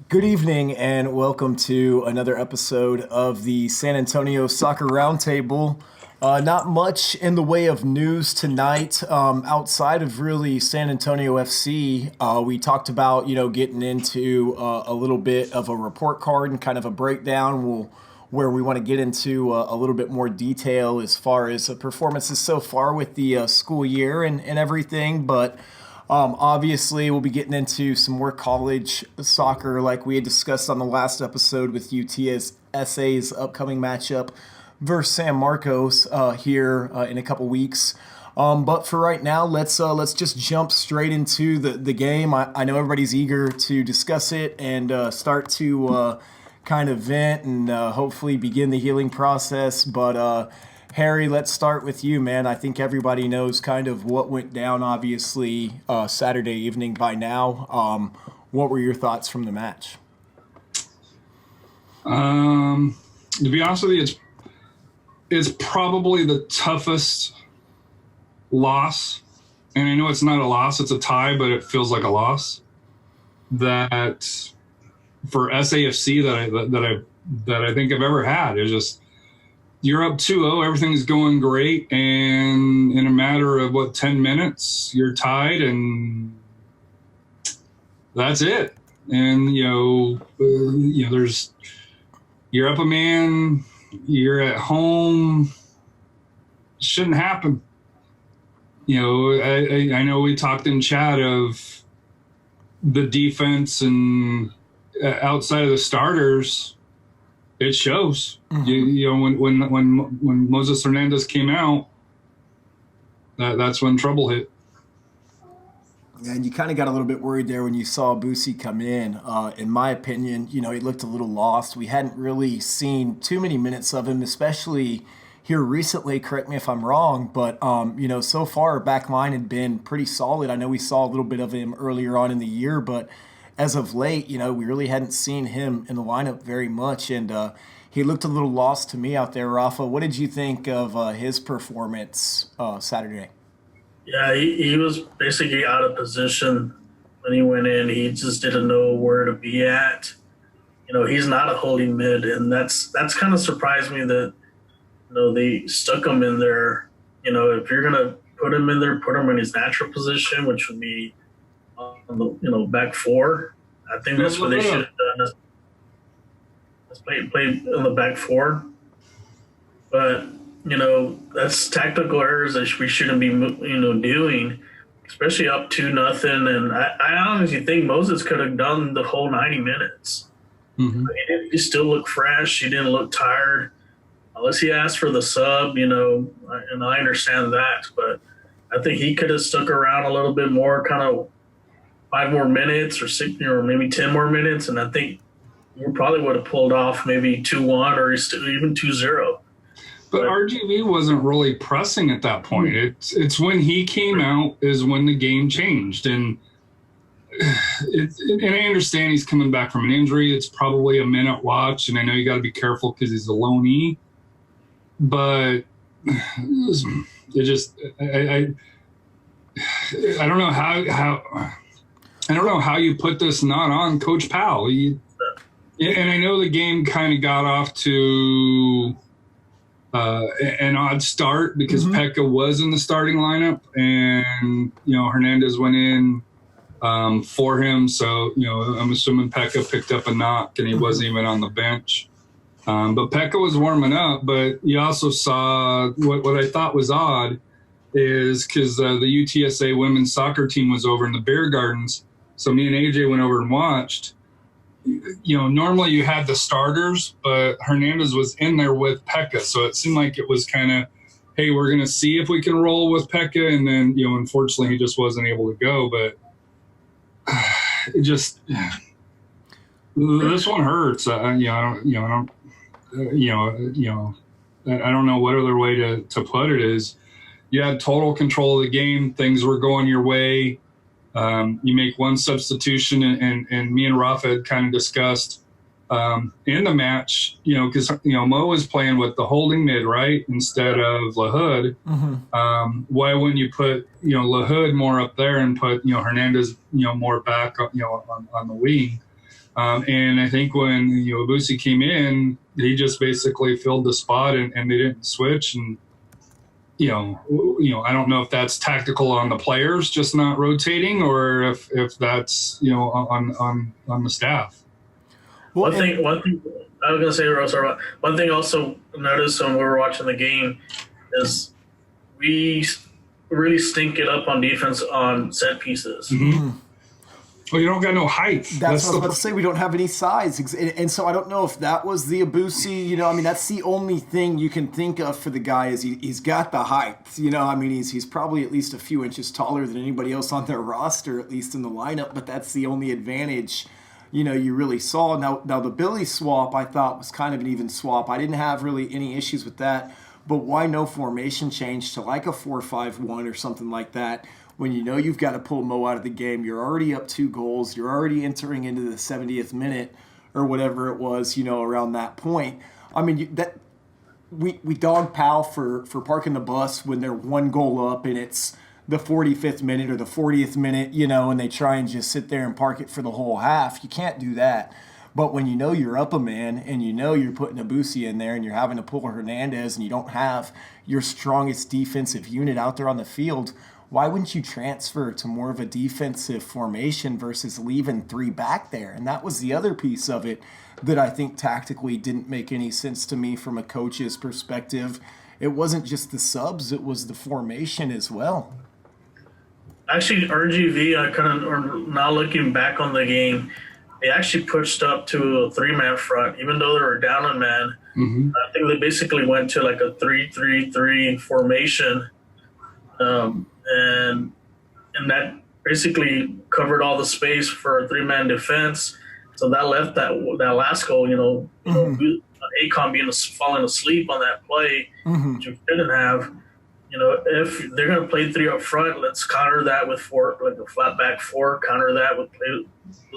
Good evening and welcome to another episode of the San Antonio Soccer Roundtable. Not much in the way of news tonight outside of really San Antonio FC. We talked about, getting into a little bit of a report card and kind of a breakdown where we want to get into a little bit more detail as far as performances so far with the school year and everything. But obviously, we'll be getting into some more college soccer like we had discussed on the last episode with UTSA's upcoming matchup versus San Marcos here in a couple weeks. But for right now, let's just jump straight into the game. I know everybody's eager to discuss it and start to kind of vent and hopefully begin the healing process. But Harry, let's start with you, man. I think everybody knows kind of what went down, obviously, Saturday evening by now. What were your thoughts from the match? To be honest with you, it's probably the toughest loss. And I know it's not a loss, it's a tie, but it feels like a loss. That for SAFC that I think I've ever had. It's just, you're up 2-0, everything's going great, and in a matter of 10 minutes, you're tied, and that's it. And there's, you're up a man, you're at home, shouldn't happen. I know we talked in chat of the defense and outside of the starters. It shows. Mm-hmm. When Moses Hernandez came out, that's when trouble hit. Yeah, and you kind of got a little bit worried there when you saw Boosie come in. In my opinion, he looked a little lost. We hadn't really seen too many minutes of him, especially here recently. Correct me if I'm wrong, but so far our back line had been pretty solid. I know we saw a little bit of him earlier on in the year, but as of late, we really hadn't seen him in the lineup very much, and he looked a little lost to me out there. Rafa, what did you think of his performance Saturday? Yeah, he was basically out of position when he went in. He just didn't know where to be at. He's not a holding mid, and that's kind of surprised me that they stuck him in there. If you're gonna put him in there, put him in his natural position, which would be on the back four. I think that's what they should have done. Let's play on the back four. But that's tactical errors that we shouldn't be doing, especially up 2-0. And I honestly think Moses could have done the whole 90 minutes. Mm-hmm. He still looked fresh. He didn't look tired, unless he asked for the sub. And I understand that, but I think he could have stuck around a little bit more, kind of 5 more minutes or 6 or maybe 10 more minutes, and I think we probably would have pulled off maybe 2-1 or even 2-0. But RGV wasn't really pressing at that point. It's when he came out is when the game changed, and I understand he's coming back from an injury. It's probably a minute watch, and I know you got to be careful because he's a loanee. But it just I don't know how. I don't know how you put this not on Coach Powell. And I know the game kind of got off to an odd start because mm-hmm. Pekka was in the starting lineup, and Hernandez went in for him. So I'm assuming Pekka picked up a knock, and he wasn't even on the bench. But Pekka was warming up. But you also saw what I thought was odd is because the UTSA women's soccer team was over in the Beer Gardens. So me and AJ went over and watched. Normally you had the starters, but Hernandez was in there with Pekka. So it seemed like it was kind of, hey, we're going to see if we can roll with Pekka. And then, unfortunately he just wasn't able to go. But it just, this one hurts. I don't know what other way to put it is. You had total control of the game. Things were going your way. You make one substitution, and me and Rafa had kind of discussed in the match, because Mo was playing with the holding mid, right, instead of LaHood. Mm-hmm. Why wouldn't you put LaHood more up there and put Hernandez more back on the wing? And I think when Boosie came in, he just basically filled the spot, and they didn't switch. And I don't know if that's tactical on the players just not rotating, or if that's on the staff. One thing I was gonna say, Rosa. One thing also noticed when we were watching the game is we really stink it up on defense on set pieces. Mm-hmm. Well, you don't got no height. That's what I was about to say. We don't have any size. And so I don't know if that was the Abusi. That's the only thing you can think of for the guy is he's got the height. He's probably at least a few inches taller than anybody else on their roster, at least in the lineup. But that's the only advantage, you really saw. Now the Billy swap, I thought, was kind of an even swap. I didn't have really any issues with that. But why no formation change to like a 4-5-1 or something like that? When you've got to pull Mo out of the game, you're already up 2 goals, you're already entering into the 70th minute or whatever it was, around that point. We dog Powell for parking the bus when they're 1 goal up and it's the 45th minute or the 40th minute, and they try and just sit there and park it for the whole half. You can't do that. But when you're up a man and you're putting Abusi in there and you're having to pull Hernandez and you don't have your strongest defensive unit out there on the field, why wouldn't you transfer to more of a defensive formation versus leaving 3 back there? And that was the other piece of it that I think tactically didn't make any sense to me from a coach's perspective. It wasn't just the subs, it was the formation as well. Actually, RGV, now looking back on the game, they actually pushed up to a 3-man front, even though they were down a man. Mm-hmm. I think they basically went to like a 3-3-3 formation. And that basically covered all the space for a 3-man defense. So that left that last goal, Akon falling asleep on that play, which we shouldn't have. If they're going to play 3 up front, let's counter that with 4, like a flat back 4, counter that with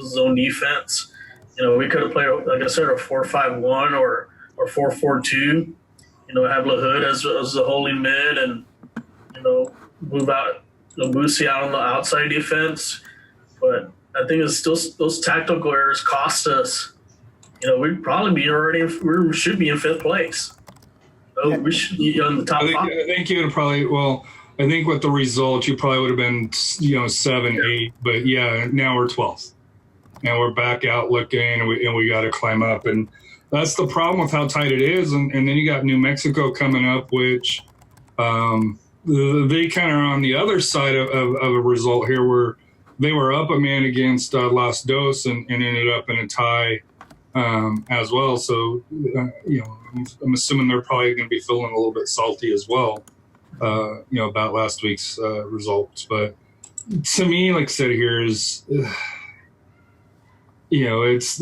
zone defense. We could have played, like I said, a 4-5-1 or 4-4-2, have LaHood as the holding mid and, move out Abusi out on the outside defense. But I think it's still those tactical errors cost us. We'd probably be we should be in 5th place. Yeah. We should be on the top 5. I think you would probably, I think with the result, you probably would have been, 7, 8. But yeah, now we're 12th. And we're back out looking, and we got to climb up. And that's the problem with how tight it is. And then you got New Mexico coming up, which they kind of are on the other side of a result here where they were up a man against Las Dos and ended up in a tie as well. So, I'm assuming they're probably going to be feeling a little bit salty as well, about last week's results. But to me, like I said, here is, it's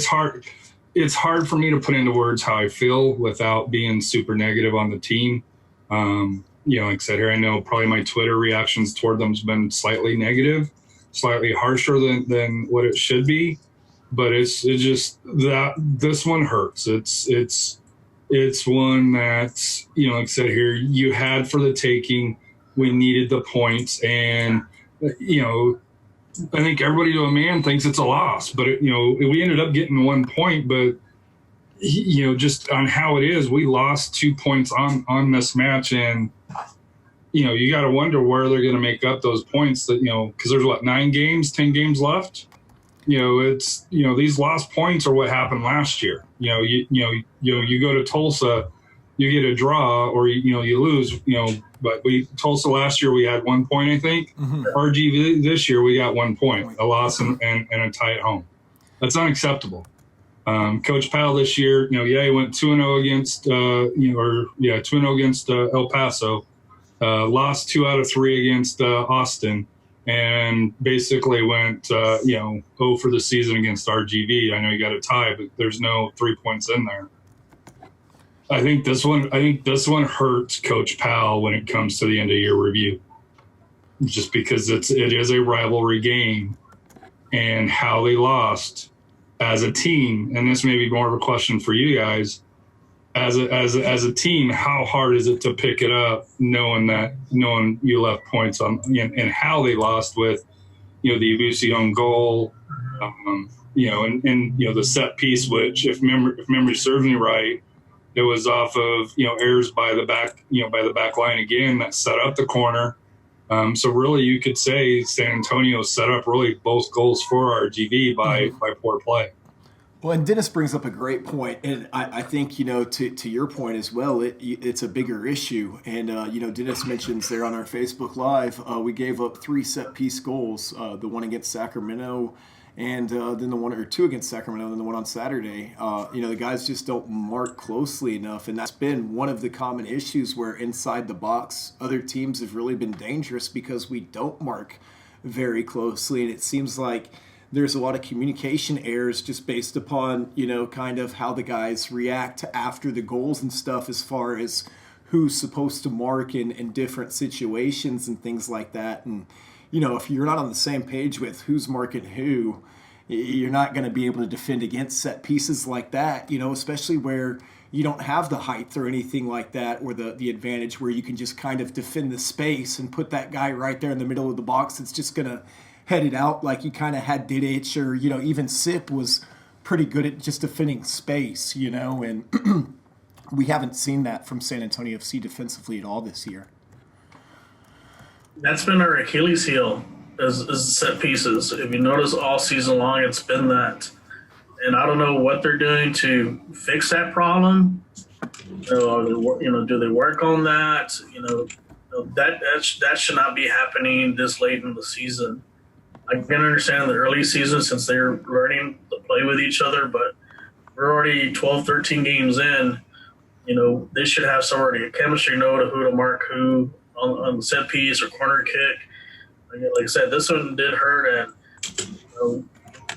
hard. It's hard for me to put into words how I feel without being super negative on the team. Like I said here, I know probably my Twitter reactions toward them has been slightly negative, slightly harsher than what it should be. But it's just that this one hurts. It's one that, like I said here, you had for the taking. We needed the points, and I think everybody to a man thinks it's a loss, but we ended up getting 1 point. But just on how it is, we lost 2 points on this match, and you got to wonder where they're going to make up those points. That because there's 10 games left. It's these lost points are what happened last year. You go to Tulsa, you get a draw, or you lose. But Tulsa last year we had 1 point, I think. Mm-hmm. RGV this year we got 1 point, a loss and a tie at home. That's unacceptable. Coach Powell this year, he went 2-0 against 2-0 against El Paso, lost 2 out of 3 against Austin, and basically went 0 for the season against RGV. I know he got a tie, but there's no 3 points in there. I think this one hurts Coach Powell when it comes to the end of year review, just because it is a rivalry game, and how they lost as a team. And this may be more of a question for you guys. As a team, how hard is it to pick it up, knowing you left points on, and how they lost with, the Ibusi own goal, and the set piece, which if memory serves me right, it was off of errors by the back line again that set up the corner. So really, you could say San Antonio set up really both goals for RGV by poor play. Well, and Dennis brings up a great point, and I think to your point as well, it's a bigger issue. And Dennis mentions there on our Facebook Live, we gave up 3 set piece goals, the one against Sacramento, and then the one or two against Sacramento, and then the one on Saturday. The guys just don't mark closely enough, and that's been one of the common issues where inside the box, other teams have really been dangerous because we don't mark very closely, and it seems like there's a lot of communication errors just based upon, kind of how the guys react after the goals and stuff as far as who's supposed to mark in different situations and things like that. And, if you're not on the same page with who's marking who, you're not going to be able to defend against set pieces like that, especially where you don't have the height or anything like that, or the advantage where you can just kind of defend the space and put that guy right there in the middle of the box. It's just going to headed out like you kind of had Didic, or even Sip was pretty good at just defending space, and we haven't seen that from San Antonio FC defensively at all this year. That's been our Achilles heel is set pieces. If you notice, all season long it's been that, and I don't know what they're doing to fix that problem. Do they work on that? That should not be happening this late in the season. I can understand in the early season since they're learning to play with each other, but we're already 12, 13 games in. They should have already a chemistry, know who to mark who on the set piece or corner kick. Like I said, this one did hurt. And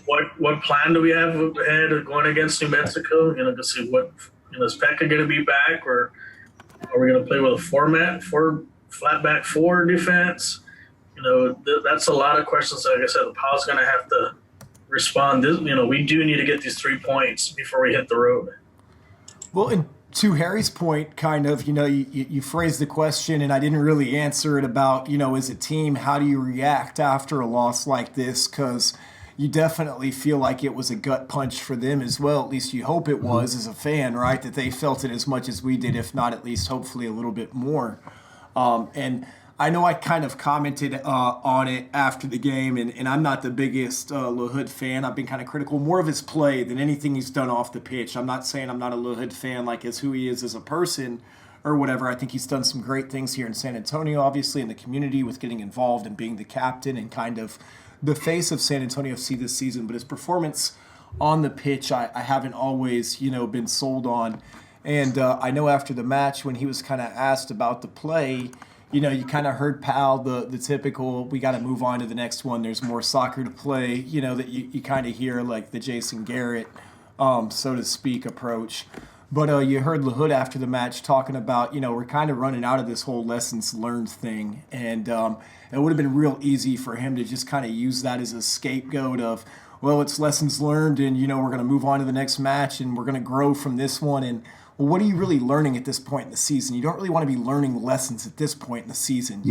what plan do we have ahead of going against New Mexico? To see what is Pekka going to be back, or are we going to play with a flat back 4 defense? That's a lot of questions. Like I said, the Powell's going to have to respond. We do need to get these 3 points before we hit the road. Well, and to Harry's point, kind of, you phrased the question, and I didn't really answer it about, as a team, how do you react after a loss like this? Because you definitely feel like it was a gut punch for them as well. At least you hope it was as a fan, right? That they felt it as much as we did, if not at least hopefully a little bit more. And I know I kind of commented on it after the game, and I'm not the biggest Lahoud fan. I've been kind of critical more of his play than anything he's done off the pitch. I'm not saying I'm not a Lahoud fan like as who he is as a person or whatever. I think he's done some great things here in San Antonio, obviously, in the community with getting involved and being the captain and kind of the face of San Antonio FC this season. But his performance on the pitch, I haven't always, been sold on. And I know after the match when he was kind of asked about the play, you kind of heard Pal, the typical, we got to move on to the next one. There's more soccer to play, that you kind of hear like the Jason Garrett, so to speak, approach. But you heard Lahoud after the match talking about, we're kind of running out of this whole lessons learned thing. And it would have been real easy for him to just kind of use that as a scapegoat of, well, it's lessons learned and, we're going to move on to the next match and we're going to grow from this one. And well, what are you really learning at this point in the season? You don't really want to be learning lessons at this point in the season,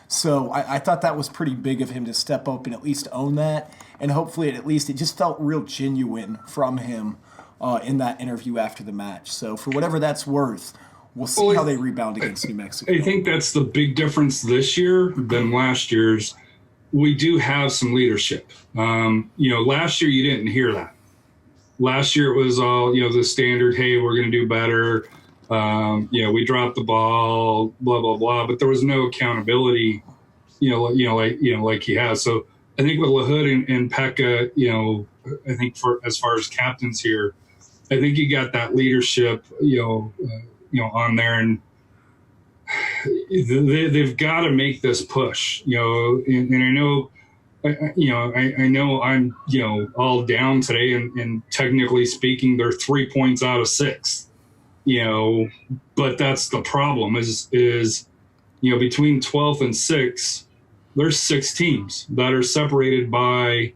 So I thought that was pretty big of him to step up and at least own that. And hopefully it just felt real genuine from him in that interview after the match. So for whatever that's worth, we'll see how they rebound against New Mexico. I think that's the big difference this year than last year's. We do have some leadership. Last year you didn't hear that. Last year it was all, the standard, hey, we're going to do better. We dropped the ball, blah, blah, blah. But there was no accountability, like he has. So I think with Lahoud and Pekka, I think as far as captains here, I think you got that leadership, on there, and they've got to make this push, and I know. I know I'm, all down today, and technically speaking, they're 3 points out of 6, but that's the problem is, between 12th and 6th, there's 6 teams that are separated by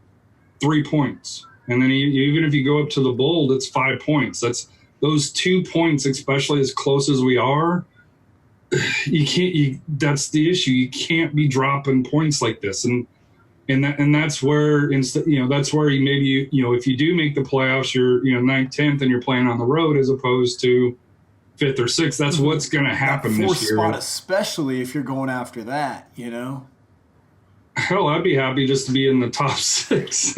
3 points. And then even if you go up to the Bold, it's 5 points. That's those 2 points, especially as close as we are. That's the issue. You can't be dropping points like this. And and that's where that's where if you do make the playoffs, you're 9th, 10th, and you're playing on the road as opposed to 5th or 6th. That's what's going to happen That fourth this year. spot, especially if you're going after that, you know. Hell, I'd be happy just to be in the top 6.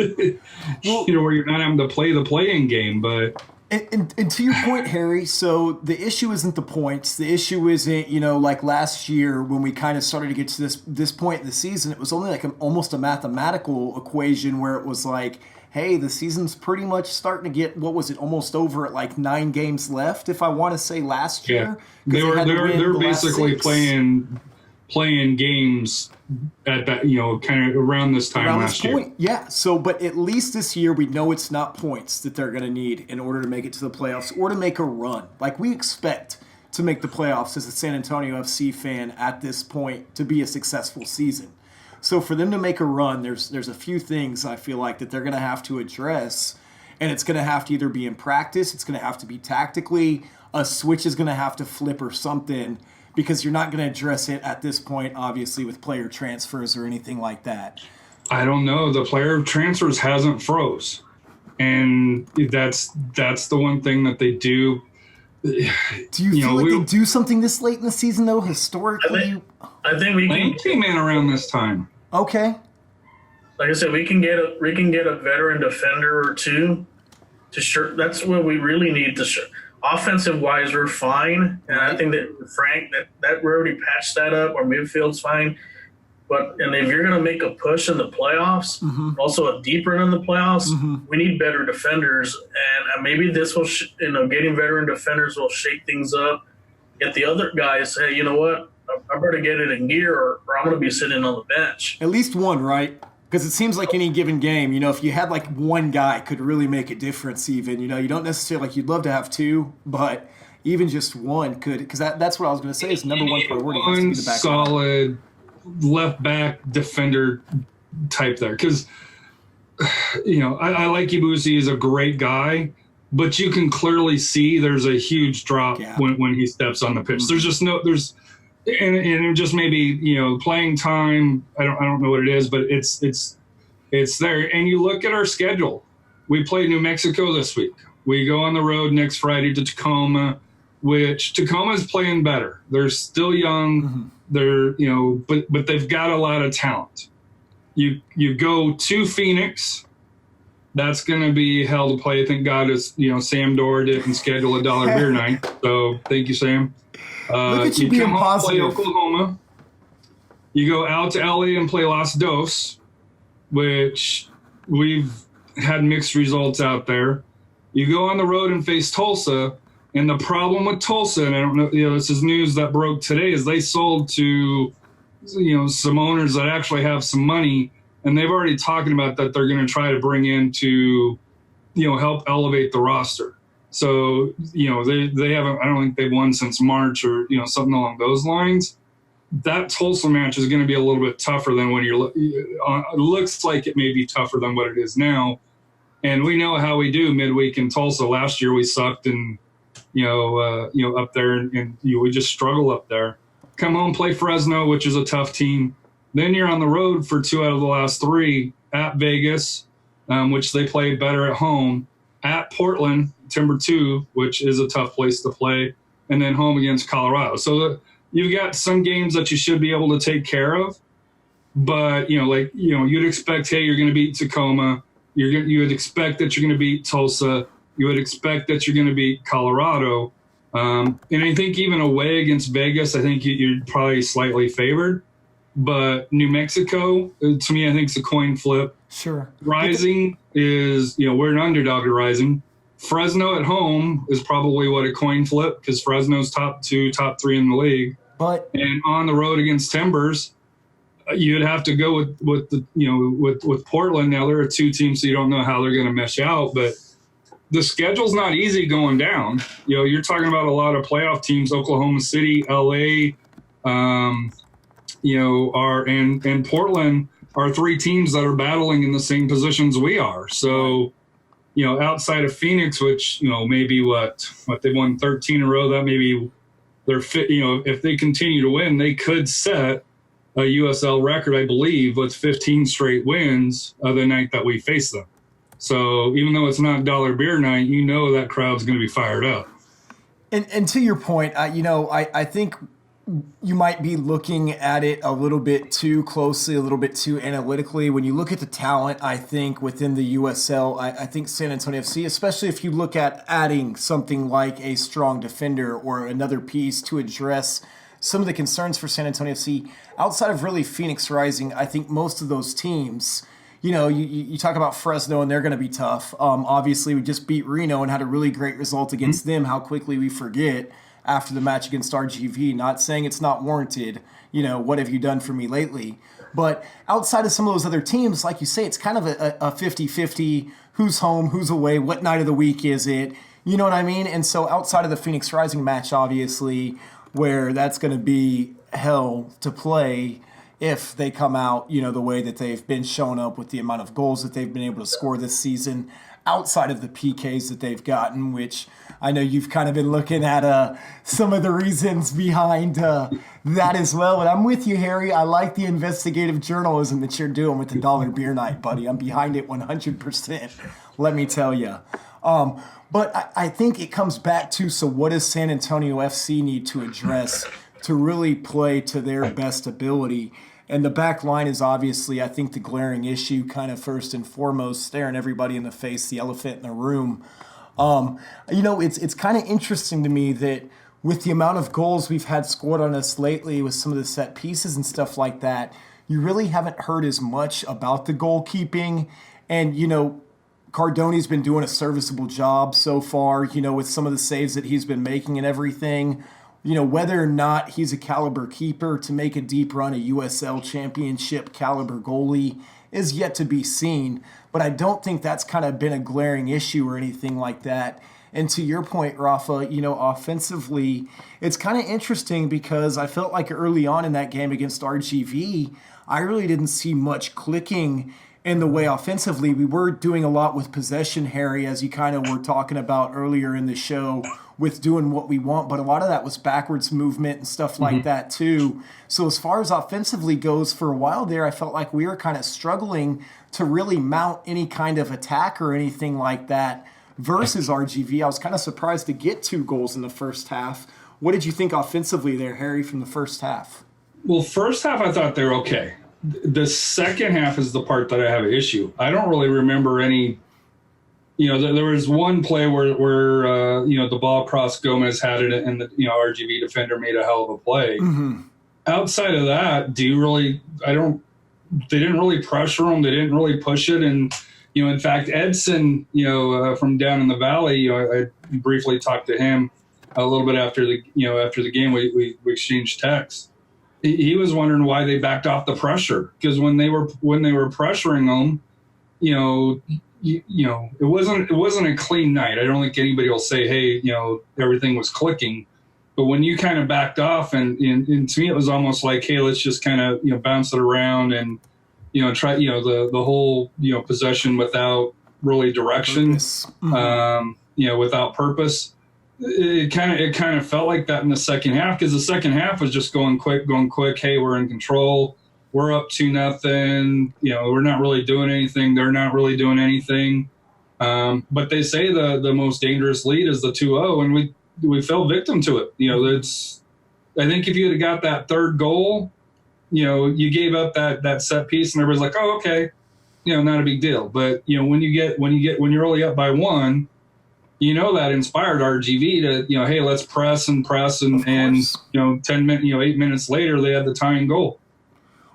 Well, where you're not having to play the play-in game, but. And to your point, Harry, so the issue isn't the points. The issue isn't, like last year when we kind of started to get to this point in the season, it was only like almost a mathematical equation where it was like, hey, the season's pretty much starting to get, what was it, almost over at like 9 games left, if I want to say last year. Yeah, they're basically playing games at that, kind of around this time last year. Yeah. So, but at least this year we know it's not points that they're going to need in order to make it to the playoffs or to make a run. Like we expect to make the playoffs as a San Antonio FC fan at this point to be a successful season. So for them to make a run, there's a few things I feel like that they're going to have to address, and it's going to have to either be in practice, it's going to have to be tactically, a switch is going to have to flip or something, because you're not going to address it at this point, obviously, with player transfers or anything like that. I don't know. The player transfers hasn't froze, and that's the one thing that they do. Do you feel like they do something this late in the season, though, historically? I think we came in around this time. Okay. Like I said, we can get a veteran defender or two to sure. That's what we really need to sure. Offensive wise, we're fine, and I think that Frank that we already patched that up. Our midfield's fine, and if you're going to make a push in the playoffs, also a deep run in the playoffs, we need better defenders, and maybe this will getting veteran defenders will shake things up. Get the other guys say, you know what, I better get it in gear, or I'm going to be sitting on the bench. At least one, right? Because it seems like any given game, if you had like one guy could really make a difference even. You don't necessarily, you'd love to have two, but even just one could. Because that's what I was going to say is number one priority has to be the back solid left back defender type there. Because, I like Ibusi, he's a great guy, but you can clearly see there's a huge drop when he steps on the pitch. There's just and it just maybe playing time. I don't know what it is, but it's there. And you look at our schedule. We play New Mexico this week. We go on the road next Friday to Tacoma, which Tacoma's playing better. They're still young. They're but they've got a lot of talent. You go to Phoenix. That's going to be hell to play. Thank God Sam Dorr didn't schedule a dollar beer night. So thank you, Sam. Look at you being positive. Play Oklahoma. You go out to LA and play Los Dos, which we've had mixed results out there. You go on the road and face Tulsa, and the problem with Tulsa, and I don't know, this is news that broke today, is they sold to some owners that actually have some money, and they've already talking about that they're going to try to bring in to help elevate the roster. So, they haven't, I don't think they've won since March or, something along those lines. That Tulsa match is going to be a little bit tougher than when it looks like it may be tougher than what it is now. And we know how we do midweek in Tulsa. Last year we sucked and, up there and we just struggle up there. Come home, play Fresno, which is a tough team. Then you're on the road for 2 out of the last 3 at Vegas, which they play better at home, at Portland, Timbuktu, which is a tough place to play, and then home against Colorado. So you've got some games that you should be able to take care of, but you'd expect, hey, you're going to beat Tacoma, you would expect that you're going to beat Tulsa, you would expect that you're going to beat Colorado, and I think even away against Vegas, I think you're probably slightly favored. But New Mexico, to me, I think it's a coin flip. Sure. Rising is, we're an underdog to Rising. Fresno at home is probably what a coin flip because Fresno's top 2, top 3 in the league. And on the road against Timbers, you'd have to go with the with Portland. Now there are 2 teams, so you don't know how they're going to mesh out. But the schedule's not easy going down. You're talking about a lot of playoff teams: Oklahoma City, LA, and Portland are 3 teams that are battling in the same positions we are. So, outside of Phoenix, which, maybe what they've won 13 in a row, that maybe they're fit, if they continue to win, they could set a USL record, I believe, with 15 straight wins the night that we faced them. So even though it's not dollar beer night, you know that crowd's going to be fired up. And to your point, I think you might be looking at it a little bit too closely, a little bit too analytically. When you look at the talent, I think within the USL, I think San Antonio FC, especially if you look at adding something like a strong defender or another piece to address some of the concerns for San Antonio FC, outside of really Phoenix Rising, I think most of those teams, you talk about Fresno and they're going to be tough. Obviously, we just beat Reno and had a really great result against them. How quickly we forget after the match against RGV. Not saying it's not warranted. What have you done for me lately? But outside of some of those other teams, like you say, it's kind of a 50-50. Who's home? Who's away? What night of the week is it? You know what I mean? And so outside of the Phoenix Rising match, obviously, where that's going to be hell to play if they come out, the way that they've been showing up with the amount of goals that they've been able to score this season, outside of the PKs that they've gotten, which I know you've kind of been looking at some of the reasons behind that as well. And I'm with you, Harry. I like the investigative journalism that you're doing with the dollar beer night, buddy. I'm behind it 100%, let me tell you. But I think it comes back to, so what does San Antonio FC need to address to really play to their best ability? And the back line is obviously, I think, the glaring issue, kind of first and foremost, staring everybody in the face, the elephant in the room. It's kind of interesting to me that with the amount of goals we've had scored on us lately with some of the set pieces and stuff like that, you really haven't heard as much about the goalkeeping. And, Cardoni's been doing a serviceable job so far, with some of the saves that he's been making and everything. Whether or not he's a caliber keeper to make a deep run, a USL championship caliber goalie, is yet to be seen. But I don't think that's kind of been a glaring issue or anything like that. And to your point, Rafa, offensively, it's kind of interesting because I felt like early on in that game against RGV, I really didn't see much clicking in the way offensively. We were doing a lot with possession, Harry, as you kind of were talking about earlier in the show, with doing what we want, but a lot of that was backwards movement and stuff like that too. So as far as offensively goes, for a while there, I felt like we were kind of struggling to really mount any kind of attack or anything like that versus RGV. I was kind of surprised to get 2 goals in the first half. What did you think offensively there, Harry, from the first half? Well, first half, I thought they were okay. The second half is the part that I have an issue. I don't really remember any. There was one play where the ball crossed Gomez, had it, and the RGV defender made a hell of a play. Outside of that, they didn't really pressure him. They didn't really push it. And, in fact, Edson, from down in the Valley, I briefly talked to him a little bit after the game. We exchanged texts. He was wondering why they backed off the pressure, because when they were pressuring them, it wasn't a clean night. I don't think anybody will say, hey, everything was clicking. But when you kind of backed off, and to me it was almost like, hey, let's just kind of bounce it around and try the whole possession without really direction, without purpose. It kind of felt like that in the second half, because the second half was just going quick. Hey, we're in control. We're up 2-0. We're not really doing anything. They're not really doing anything. But they say the most dangerous lead is the 2-0, and we fell victim to it. I think if you had got that third goal, you gave up that set piece, and everybody's like, oh, okay, not a big deal. But when you're only up by 1. That inspired RGV to, hey, let's press and 10 minutes, 8 minutes later, they had the tying goal.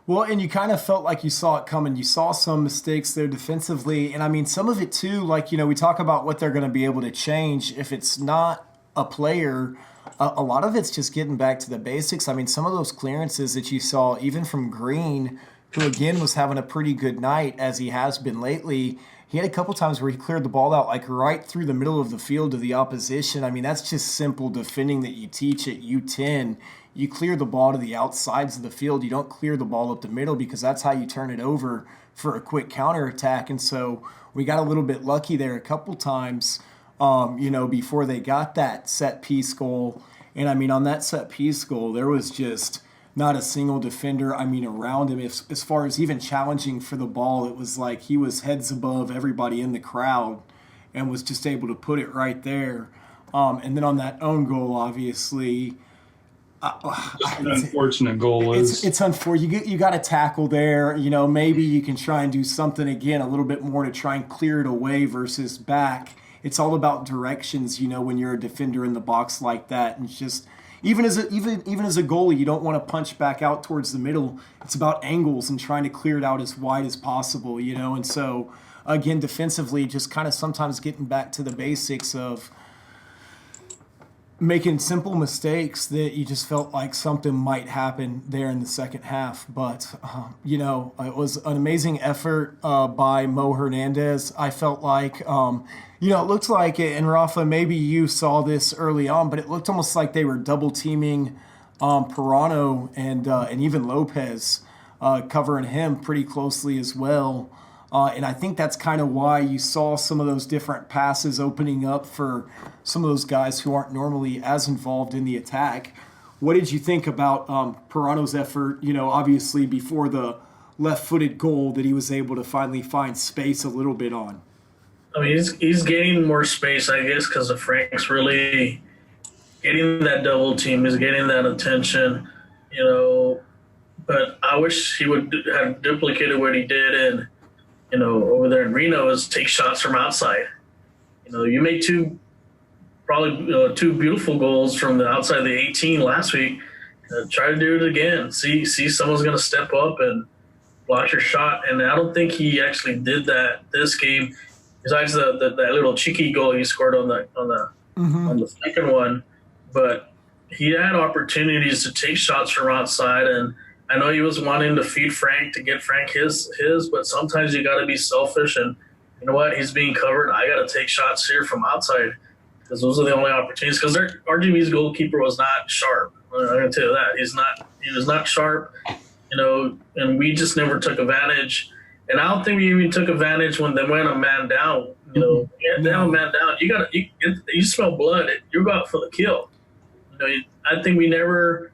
Well, and you kind of felt like you saw it coming. You saw some mistakes there defensively. And I mean, some of it too, like, we talk about what they're going to be able to change. If it's not a player, a lot of it's just getting back to the basics. I mean, some of those clearances that you saw, even from Green, who again was having a pretty good night as he has been lately, he had a couple times where he cleared the ball out like right through the middle of the field to the opposition. I mean, that's just simple defending that you teach at U10. You clear the ball to the outsides of the field. You don't clear the ball up the middle, because that's how you turn it over for a quick counterattack. And so we got a little bit lucky there a couple times, before they got that set piece goal. And I mean, on that set piece goal, there was just not a single defender, I mean, around him. If, as far as even challenging for the ball, it was like he was heads above everybody in the crowd and was just able to put it right there. And then on that own goal, obviously, Just an unfortunate goal is. it's unfortunate. You got to tackle there. You know, maybe you can try and do something again, a little bit more to try and clear it away versus back. It's all about directions. You know, when you're a defender in the box like that, and it's just even as a goalie, you don't want to punch back out towards the middle. It's about angles and trying to clear it out as wide as possible. You know, and so again, defensively, just kind of sometimes getting back to the basics of making simple mistakes that you just felt like something might happen there in the second half. But, you know, it was an amazing effort by Mo Hernandez. I felt like, you know, it looked like, and Rafa, maybe you saw this early on, but it looked almost like they were double teaming Pirano and even Lopez, covering him pretty closely as well. And I think that's kind of why you saw some of those different passes opening up for some of those guys who aren't normally as involved in the attack. What did you think about Pirano's effort, you know, obviously before the left-footed goal that he was able to finally find space a little bit on? I mean, he's gaining more space, I guess, because of Frank's really getting that double team. He's getting that attention, you know. But I wish he would have duplicated what he did and, you know, over there in Reno, is take shots from outside. You know, you made two beautiful goals from the outside of the 18 last week. Try to do it again. See someone's going to step up and block your shot. And I don't think he actually did that this game. Besides that little cheeky goal he scored on the second one, but he had opportunities to take shots from outside, and I know he was wanting to feed Frank to get Frank his, but sometimes you got to be selfish. And you know what? He's being covered. I got to take shots here from outside because those are the only opportunities. Because RGV's goalkeeper was not sharp. I'm going to tell you that he was not sharp. You know, and we just never took advantage. And I don't think we even took advantage when they went a man down. You know, a man down. You smell blood. You go out for the kill. You know, I think we never.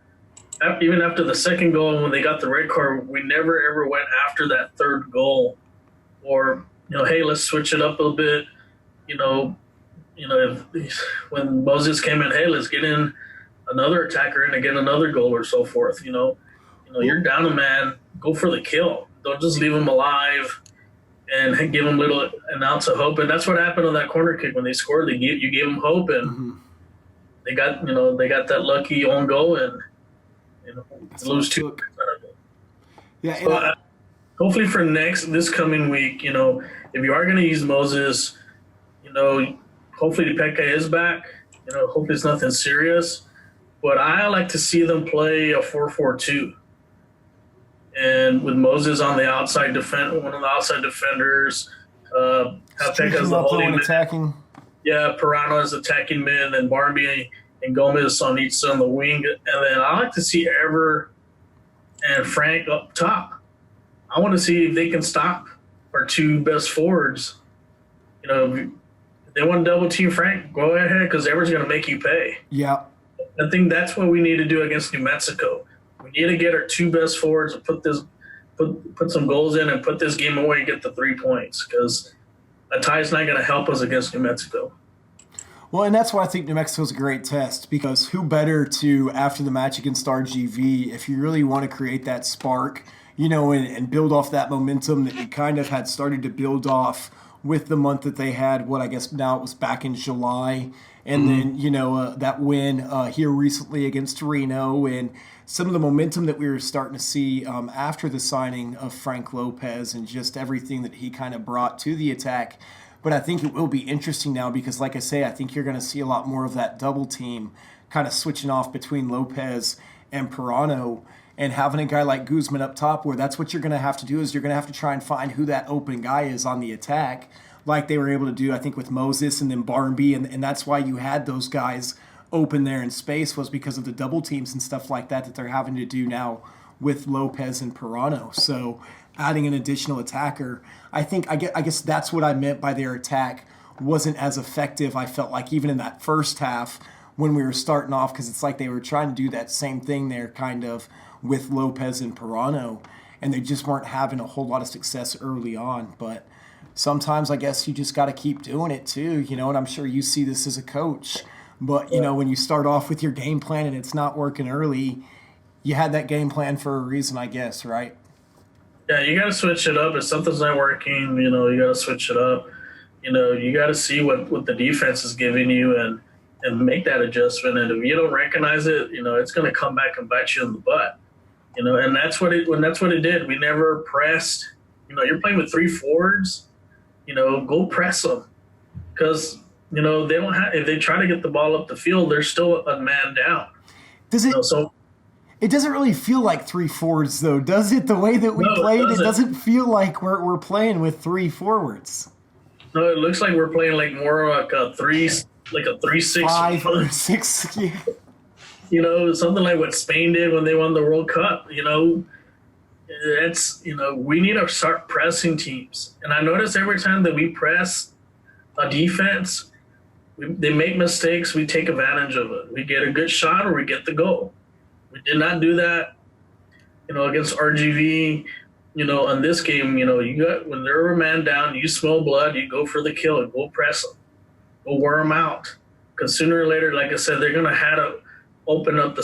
Even after the second goal, when they got the red card, we never ever went after that third goal, or you know, hey, let's switch it up a little bit. You know, when Moses came in, hey, let's get in another attacker in and get another goal or so forth. You know, you're down a man, go for the kill. Don't just leave him alive and give him an ounce of hope. And that's what happened on that corner kick when they scored. You gave them hope, and they got that lucky own goal and. Lose two. Yeah. So, hopefully for this coming week, you know, if you are going to use Moses, you know, hopefully Pekka is back. You know, hopefully it's nothing serious. But I like to see them play a 4-4-2, and with Moses on the outside one of the outside defenders, have Pekka as the holding attacking. Yeah, Pirano is attacking mid, and Barnaby and Gomez on each side on the wing. And then I like to see Ever and Frank up top. I want to see if they can stop our two best forwards. You know, if they want to double team Frank, go ahead, because Ever's going to make you pay. Yeah. I think that's what we need to do against New Mexico. We need to get our two best forwards and put some goals in and put this game away and get the 3 points, because a tie is not going to help us against New Mexico. Well, and that's why I think New Mexico's a great test, because who better to, after the match against RGV, if you really want to create that spark, you know, and build off that momentum that you kind of had started to build off with the month that they had, what I guess now it was back in July, and then, you know, that win here recently against Reno, and some of the momentum that we were starting to see after the signing of Frank Lopez and just everything that he kind of brought to the attack. But I think it will be interesting now because, like I say, I think you're going to see a lot more of that double team kind of switching off between Lopez and Pirano, and having a guy like Guzman up top, where that's what you're going to have to do, is you're going to have to try and find who that open guy is on the attack, like they were able to do, I think, with Moses and then Barnaby. And that's why you had those guys open there in space, was because of the double teams and stuff like that they're having to do now with Lopez and Pirano. So adding an additional attacker, I guess that's what I meant by their attack wasn't as effective, I felt like, even in that first half when we were starting off, because it's like they were trying to do that same thing there kind of with Lopez and Pirano, and they just weren't having a whole lot of success early on. But sometimes I guess you just got to keep doing it too, and I'm sure you see this as a coach. But, when you start off with your game plan and it's not working early, you had that game plan for a reason, I guess, right? Yeah, you got to switch it up. If something's not working, you got to switch it up. You got to see what the defense is giving you and make that adjustment. And if you don't recognize it, it's going to come back and bite you in the butt. And that's what it did. We never pressed. You're playing with 3 forwards. Go press them, because they don't have. If they try to get the ball up the field, they're still a man down. Does it? It doesn't really feel like 3 forwards, though, does it? The way that we played, it doesn't feel like we're playing with 3 forwards. No, it looks like we're playing like more like a 3-6, 5 or 6. Yeah. Something like what Spain did when they won the World Cup. It's we need to start pressing teams. And I notice every time that we press a defense, they make mistakes. We take advantage of it. We get a good shot or we get the goal. We did not do that, against RGV. On this game, you got, when they're a man down, you smell blood, you go for the kill, go press them, go wear them out. Because sooner or later, like I said, they're gonna have to open up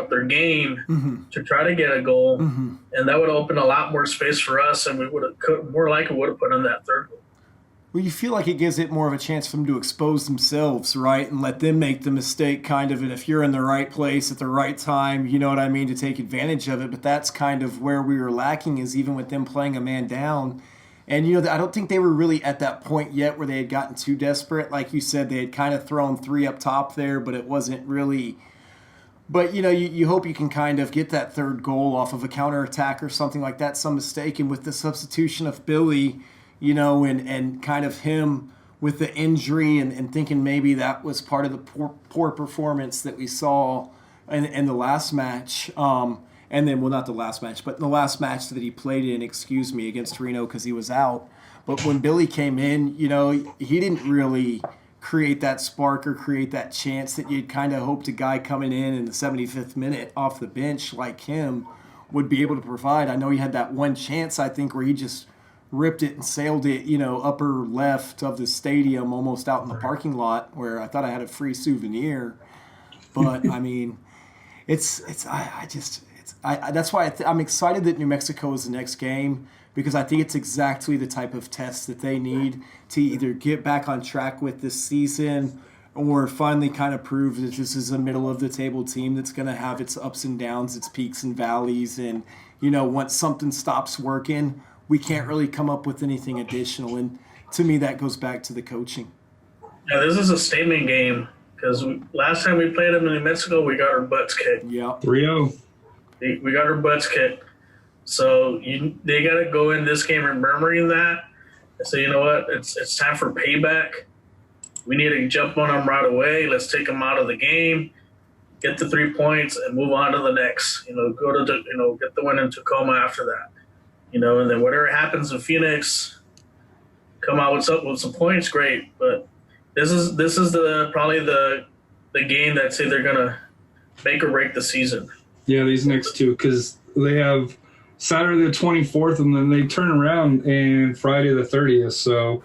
their game to try to get a goal, and that would open a lot more space for us, and we would have more likely would have put in that third goal. Well, you feel like it gives it more of a chance for them to expose themselves, right? And let them make the mistake, kind of. And if you're in the right place at the right time, you know what I mean, to take advantage of it. But that's kind of where we were lacking, is even with them playing a man down. And, I don't think they were really at that point yet where they had gotten too desperate. Like you said, they had kind of thrown 3 up top there, but it wasn't really. But, you hope you can kind of get that third goal off of a counterattack or something like that, some mistake. And with the substitution of Billy, and kind of him with the injury and thinking maybe that was part of the poor performance that we saw in the last match. And then, well, not the last match, but the last match that he played in, against Reno, because he was out. But when Billy came in, he didn't really create that spark or create that chance that you'd kind of hoped a guy coming in the 75th minute off the bench like him would be able to provide. I know he had that one chance, I think, where he just ripped it and sailed it, upper left of the stadium, almost out in the parking lot, where I thought I had a free souvenir. But I mean, that's why I'm excited that New Mexico is the next game, because I think it's exactly the type of test that they need to either get back on track with this season or finally kind of prove that this is a middle of the table team that's going to have its ups and downs, its peaks and valleys. And, once something stops working, we can't really come up with anything additional. And to me, that goes back to the coaching. Yeah, this is a statement game, because last time we played them in New Mexico, we got our butts kicked. Yeah. 3-0. We got our butts kicked. So they got to go in this game remembering that and say, you know what, it's time for payback. We need to jump on them right away. Let's take them out of the game, get the 3 points, and move on to the next. Go to get the win in Tacoma after that. And then whatever happens in Phoenix, come out with some points, great. But this is probably the game that's either gonna make or break the season. Yeah, these next two, because they have Saturday the 24th, and then they turn around and Friday the 30th. So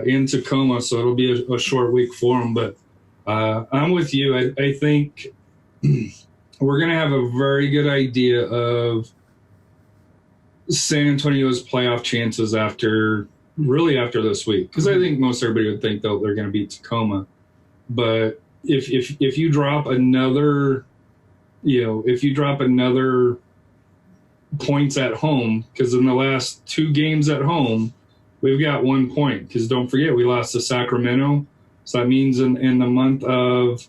in Tacoma, so it'll be a short week for them. But I'm with you. I think we're gonna have a very good idea of San Antonio's playoff chances after this week, because I think most everybody would think they're going to beat Tacoma. But if you drop another, points at home, because in the last 2 games at home, we've got 1 point. Because don't forget, we lost to Sacramento, so that means in the month of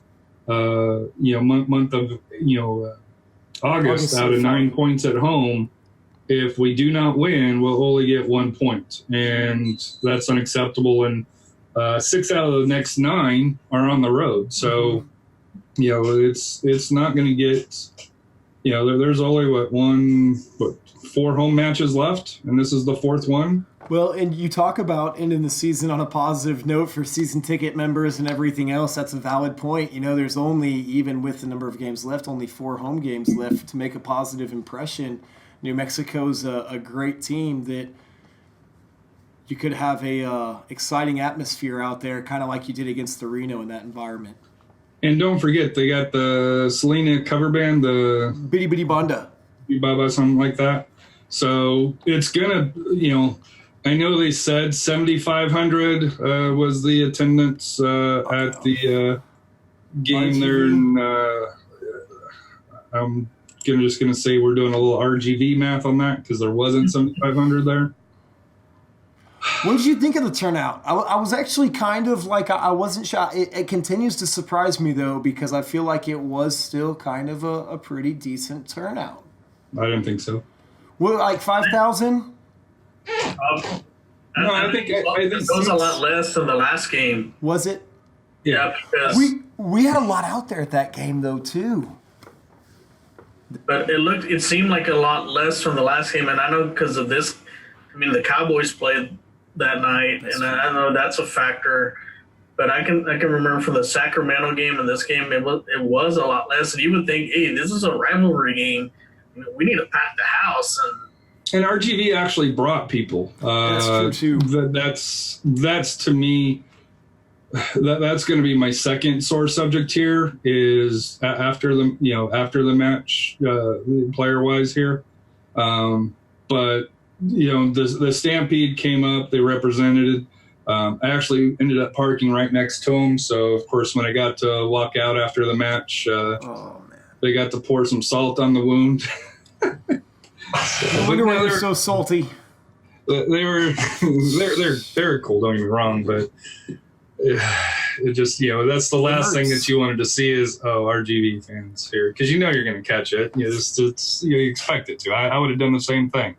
August, out of 9 points at home, if we do not win, we'll only get 1 point, and that's unacceptable. And 6 out of the next 9 are on the road, so it's not going to get. There's only 4 home matches left, and this is the 4th one. Well, and you talk about ending the season on a positive note for season ticket members and everything else. That's a valid point. You know, there's only, even with the number of games left, only 4 home games left to make a positive impression. New Mexico's a great team that you could have a exciting atmosphere out there, kind of like you did against the Reno in that environment. And don't forget, they got the Selena cover band, the Bitty Bitty Banda. Baba, something like that. So it's gonna, I know they said 7,500 was the attendance at the game there, and I'm just gonna say we're doing a little RGV math on that because there wasn't 7,500 there. What did you think of the turnout? I was actually kind of like, I wasn't sure. It continues to surprise me, though, because I feel like it was still kind of a pretty decent turnout. I didn't think so. What, like 5,000? No, I think it was a lot less than the last game. Was it? Yeah, because we had a lot out there at that game, though, too. But it seemed like a lot less from the last game, and I know because of this. I mean, the Cowboys played that night, and I know that's a factor. But I can remember from the Sacramento game and this game, it was a lot less. And you would think, hey, this is a rivalry game. We need to pack the house. And RGV actually brought people. That's true too. That's to me. That's going to be my second sore subject here. Is after the match, player wise here, but. The Stampede came up. They represented it. I actually ended up parking right next to them. So, of course, when I got to walk out after the match, they got to pour some salt on the wound. I wonder why they're so salty. They're cool. Don't get me wrong, but it just that's the last thing that you wanted to see is RGV fans here because you're going to catch it. You expect it to. I would have done the same thing.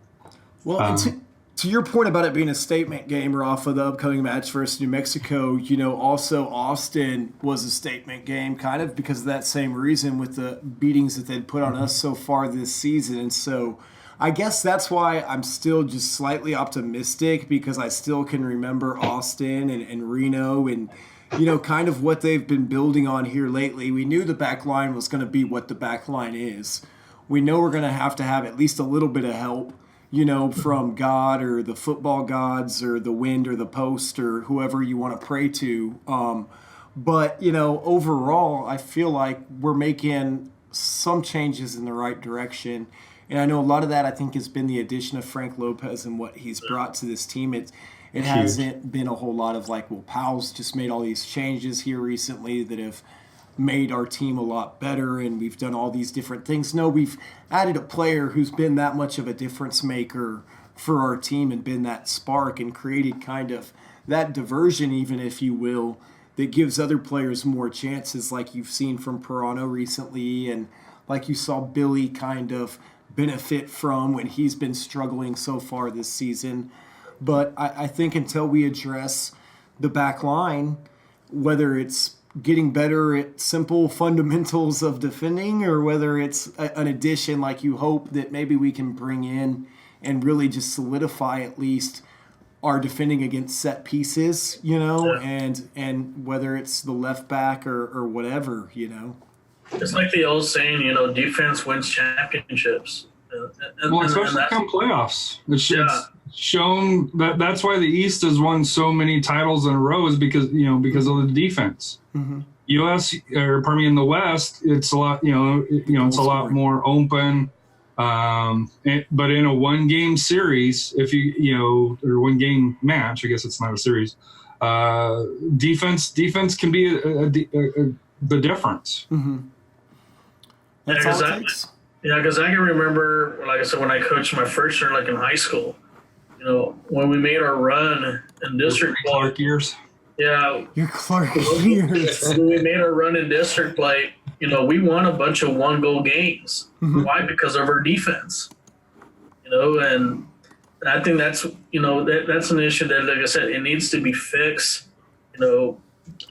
Well, to your point about it being a statement game, Rafa, for the upcoming match versus New Mexico, also Austin was a statement game kind of because of that same reason with the beatings that they'd put on us so far this season. And so I guess that's why I'm still just slightly optimistic because I still can remember Austin and Reno and, kind of what they've been building on here lately. We knew the back line was going to be what the back line is. We know we're going to have at least a little bit of help. From God or the football gods or the wind or the post or whoever you want to pray to. But overall, I feel like we're making some changes in the right direction. And I know a lot of that, I think, has been the addition of Frank Lopez and what he's brought to this team. It hasn't been a whole lot of Powell's just made all these changes here recently that have made our team a lot better and we've done all these different things. No, we've added a player who's been that much of a difference maker for our team and been that spark and created kind of that diversion, even if you will, that gives other players more chances like you've seen from Pirano recently and like you saw Billy kind of benefit from when he's been struggling so far this season. But I think until we address the back line, whether it's getting better at simple fundamentals of defending or whether it's an addition like you hope that maybe we can bring in and really just solidify at least our defending against set pieces, and whether it's the left back or whatever, It's like the old saying, defense wins championships. Especially come playoffs. It's shown that's why the East has won so many titles in a row is because of the defense. Mm-hmm. In the West, it's a lot, it's a lot more open. But in a one-game series, or one-game match, I guess it's not a series. Defense can be the difference. Mm-hmm. That's all it takes. Yeah, because I can remember, like I said, when I coached my first year, in high school, when we made our run in district play. Clark years. Yeah. Your Clark years. When we made our run in district play, we won a bunch of one-goal games. Mm-hmm. Why? Because of our defense. And I think that's, that's an issue that, like I said, it needs to be fixed.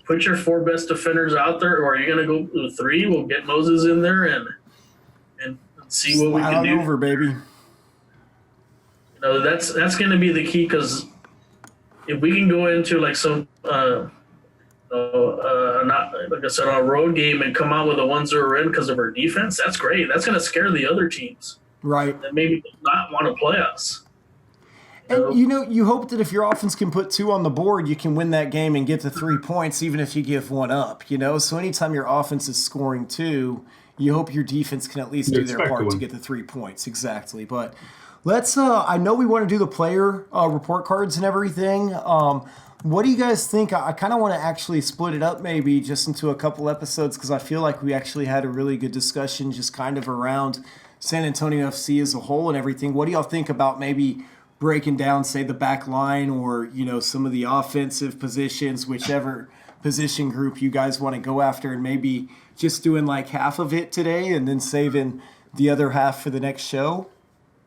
Put your 4 best defenders out there, or are you going to go with 3? We'll get Moses in there and see what we can do. Over, baby. That's going to be the key, because if we can go into like some not like I said, on a road game and come out with a 1-0 win because of our defense, that's great. That's going to scare the other teams Right. that maybe not want to play us. And you hope that if your offense can put 2 on the board, you can win that game and get the 3 points, even if you give 1 up. So anytime your offense is scoring 2, you hope your defense can at least do their part to get the 3 points. Exactly. But let's. I know we want to do the player report cards and everything. What do you guys think? I kind of want to actually split it up maybe just into a couple episodes, because I feel like we actually had a really good discussion just kind of around San Antonio FC as a whole and everything. What do y'all think about maybe breaking down, say, the back line or, some of the offensive positions, whichever position group you guys want to go after, and maybe just doing like half of it today and then saving the other half for the next show?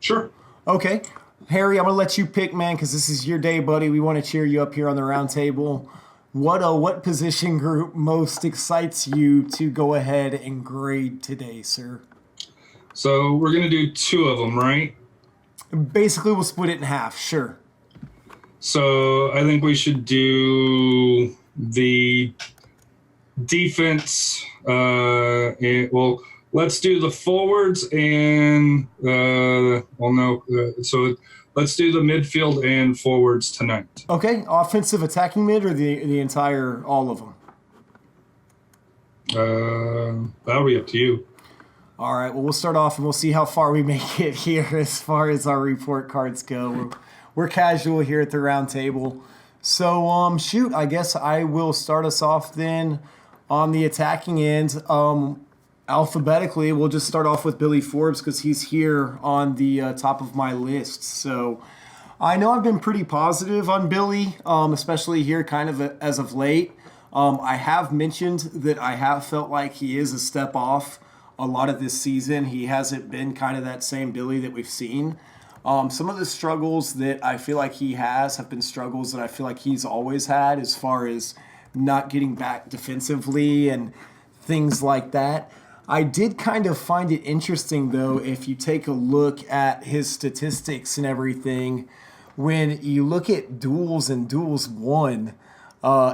Sure. Okay. Harry, I'm going to let you pick, man, because this is your day, buddy. We want to cheer you up here on the round table. What position group most excites you to go ahead and grade today, sir? So we're going to do 2 of them, right? Basically, we'll split it in half, sure. So I think we should do the defense. Let's do the forwards and so let's do the midfield and forwards tonight. Okay, offensive attacking mid or the entire, all of them? That'll be up to you. All right, well, we'll start off and we'll see how far we make it here as far as our report cards go. We're casual here at the round table. So, I guess I will start us off then on the attacking end. Alphabetically, we'll just start off with Billy Forbes because he's here on the top of my list. So I know I've been pretty positive on Billy, especially here kind of as of late. I have mentioned that I have felt like he is a step off a lot of this season. He hasn't been kind of that same Billy that we've seen. Some of the struggles that I feel like he have been struggles that I feel like he's always had, as far as not getting back defensively and things like that. I did kind of find it interesting, though, if you take a look at his statistics and everything. When you look at duels and duels won,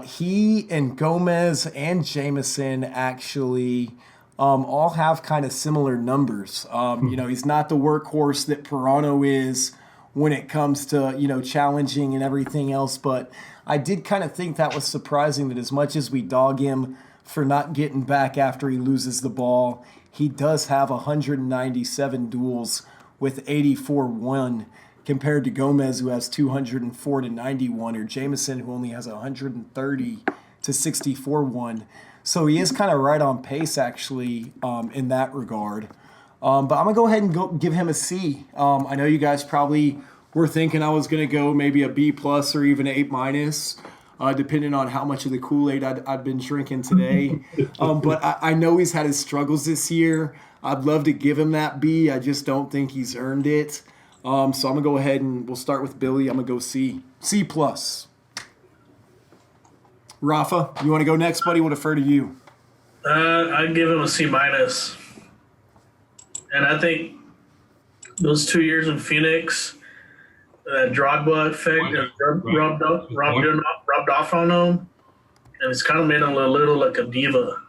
he and Gomez and Jameson actually all have kind of similar numbers. He's not the workhorse that Pirano is when it comes to, challenging and everything else. But I did kind of think that was surprising, that as much as we dog him for not getting back after he loses the ball, he does have 197 duels with 84 won, compared to Gomez, who has 204 to 91, or Jameson, who only has 130 to 64 won. So he is kind of right on pace, actually, in that regard. But I'm going to go ahead and give him a C. I know you guys probably were thinking I was going to go maybe a B+ or even A-, depending on how much of the Kool-Aid I've been drinking today. But I know he's had his struggles this year. I'd love to give him that B. I just don't think he's earned it. So I'm going to go ahead and we'll start with Billy. I'm going to go C. C+. Rafa, you want to go next, buddy? We'll defer to you. I'd give him a C-. And I think those 2 years in Phoenix, that Drogba effect has rubbed off on him, and it's kind of made him a little like a diva.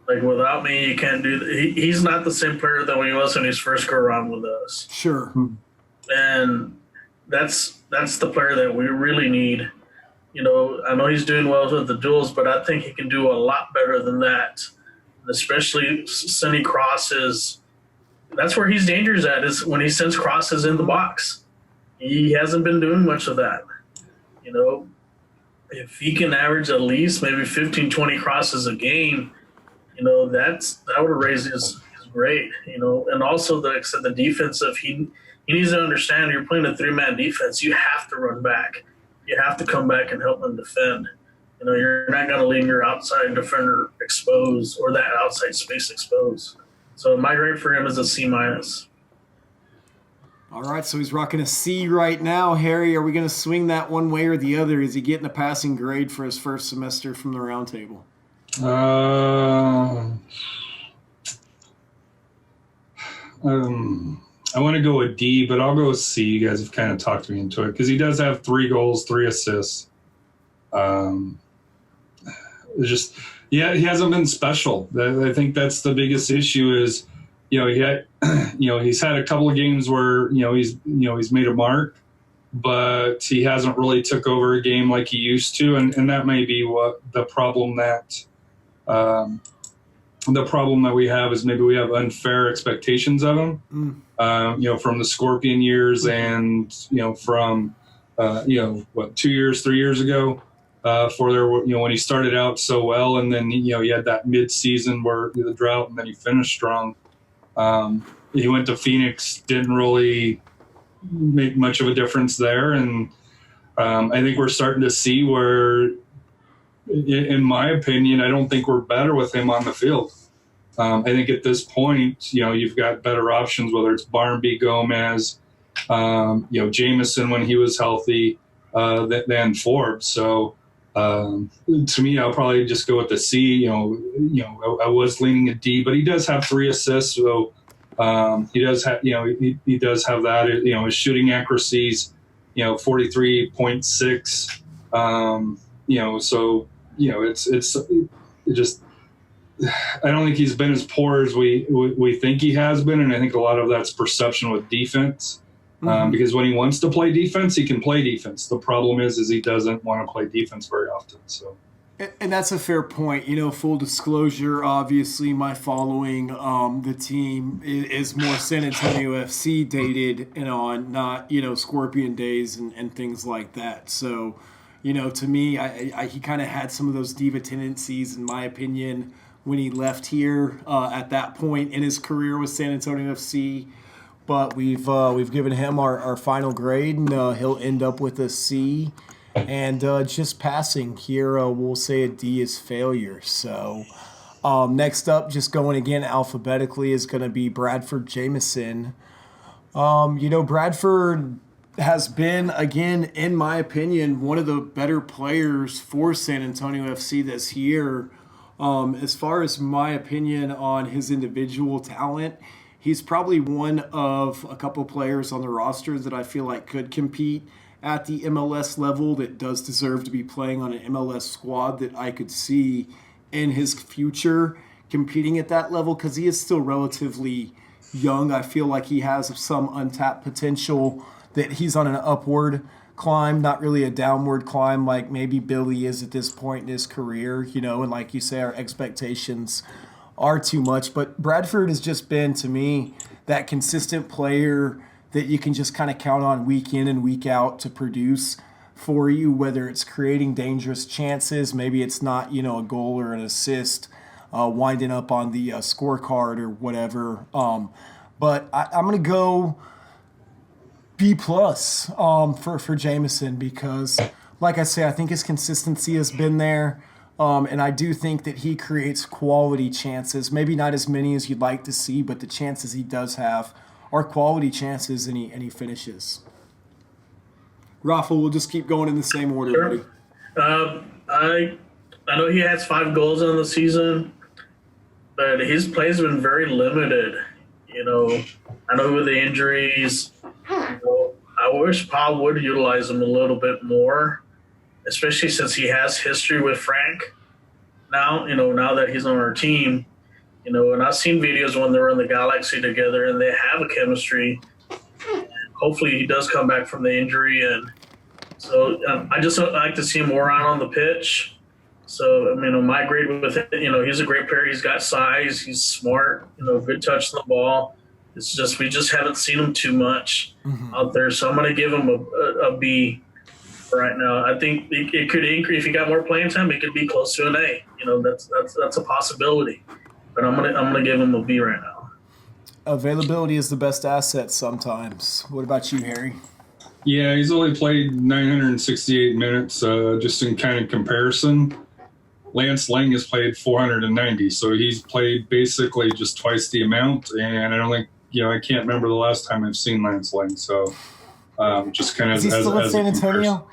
Like, without me, you can't do that. He's not the same player that he was when he first go around with us. Sure. And that's the player that we really need. I know he's doing well with the duels, but I think he can do a lot better than that. Especially sending crosses. That's where he's dangerous at, is when he sends crosses in the box. He hasn't been doing much of that. If he can average at least maybe 15, 20 crosses a game, that would raise his grade, And also, like I said, the defensive, he needs to understand, you're playing a 3-man defense. You have to run back. You have to come back and help them defend. You're not going to leave your outside defender exposed or that outside space exposed. So my grade for him is a C-. All right, so he's rocking a C right now. Harry, are we going to swing that one way or the other? Is he getting a passing grade for his first semester from the round table? I want to go with D, but I'll go with C. You guys have kind of talked me into it because he does have 3 goals, 3 assists. It's just, yeah, he hasn't been special. I think that's the biggest issue is, he's had a couple of games where, he's made a mark, but he hasn't really took over a game like he used to. And that may be what the problem that we have is maybe we have unfair expectations of him, from the Scorpion years and, from, 2 years, 3 years ago. When he started out so well, and then he had that mid-season where the drought, and then he finished strong. He went to Phoenix, didn't really make much of a difference there, and I think we're starting to see where, in my opinion, I don't think we're better with him on the field. I think at this point, you've got better options, whether it's Barnaby, Gomez, Jameson when he was healthy, than Forbes. So. To me, I'll probably just go with the C. I was leaning a D, but he does have 3 assists, so he does have, he does have that. His shooting accuracies, 43.6. It just. I don't think he's been as poor as we think he has been, and I think a lot of that's perception with defense. Because when he wants to play defense, he can play defense. The problem is he doesn't want to play defense very often. So, and that's a fair point. Full disclosure, obviously, my following the team is more San Antonio FC dated and on, not Scorpion days and things like that. So, to me, he kind of had some of those diva tendencies, in my opinion, when he left here at that point in his career with San Antonio FC. But we've given him our final grade, and he'll end up with a C. And just passing here, we'll say a D is failure. So next up, just going again alphabetically, is going to be Bradford Jamieson. Bradford has been, again, in my opinion, one of the better players for San Antonio FC this year. As far as my opinion on his individual talent, he's probably one of a couple players on the roster that I feel like could compete at the MLS level, that does deserve to be playing on an MLS squad, that I could see in his future competing at that level, because he is still relatively young. I feel like he has some untapped potential, that he's on an upward climb, not really a downward climb like maybe Billy is at this point in his career, and like you say, our expectations are too much. But Bradford has just been, to me, that consistent player that you can just kind of count on week in and week out to produce for you, whether it's creating dangerous chances, maybe it's not, a goal or an assist, winding up on the scorecard or whatever. But I'm going to go B+ for Jamieson, because, like I say, I think his consistency has been there. And I do think that he creates quality chances, maybe not as many as you'd like to see, but the chances he does have are quality chances, and he finishes. Rafa, we'll just keep going in the same order, Sure. buddy. I know he has 5 goals in the season, but his play's been very limited. I know with the injuries, I wish Paul would utilize him a little bit more, especially since he has history with Frank now, now that he's on our team, and I've seen videos when they're in the Galaxy together and they have a chemistry. And hopefully he does come back from the injury. And so I just like to see him more out on the pitch. So, my grade with it, he's a great player. He's got size. He's smart, good touch on the ball. It's just, we just haven't seen him too much out there. So I'm going to give him a B. Right now, I think it could increase. If he got more playing time, it could be close to an A. That's a possibility. But I'm gonna give him a B right now. Availability is the best asset sometimes. What about you, Harry? Yeah, he's only played 968 minutes. Just in kind of comparison, Lance Lang has played 490, so he's played basically just twice the amount. And I don't think, I can't remember the last time I've seen Lance Lang. So just kind of is he still in San Antonio?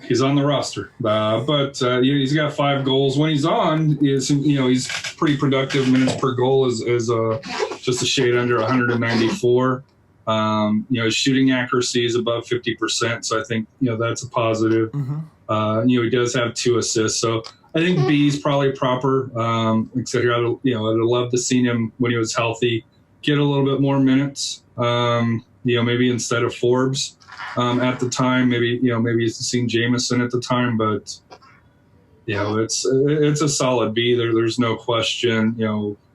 He's on the roster, but he's got 5 goals. When he's on, he's pretty productive. Minutes per goal is just a shade under 194. His shooting accuracy is above 50%, so I think that's a positive. He does have 2 assists, so I think B is probably proper. Like I said here, I'd have loved to seen him when he was healthy get a little bit more minutes. Maybe instead of Forbes at the time, maybe he's seen Jamison at the time, but it's a solid B. There's no question.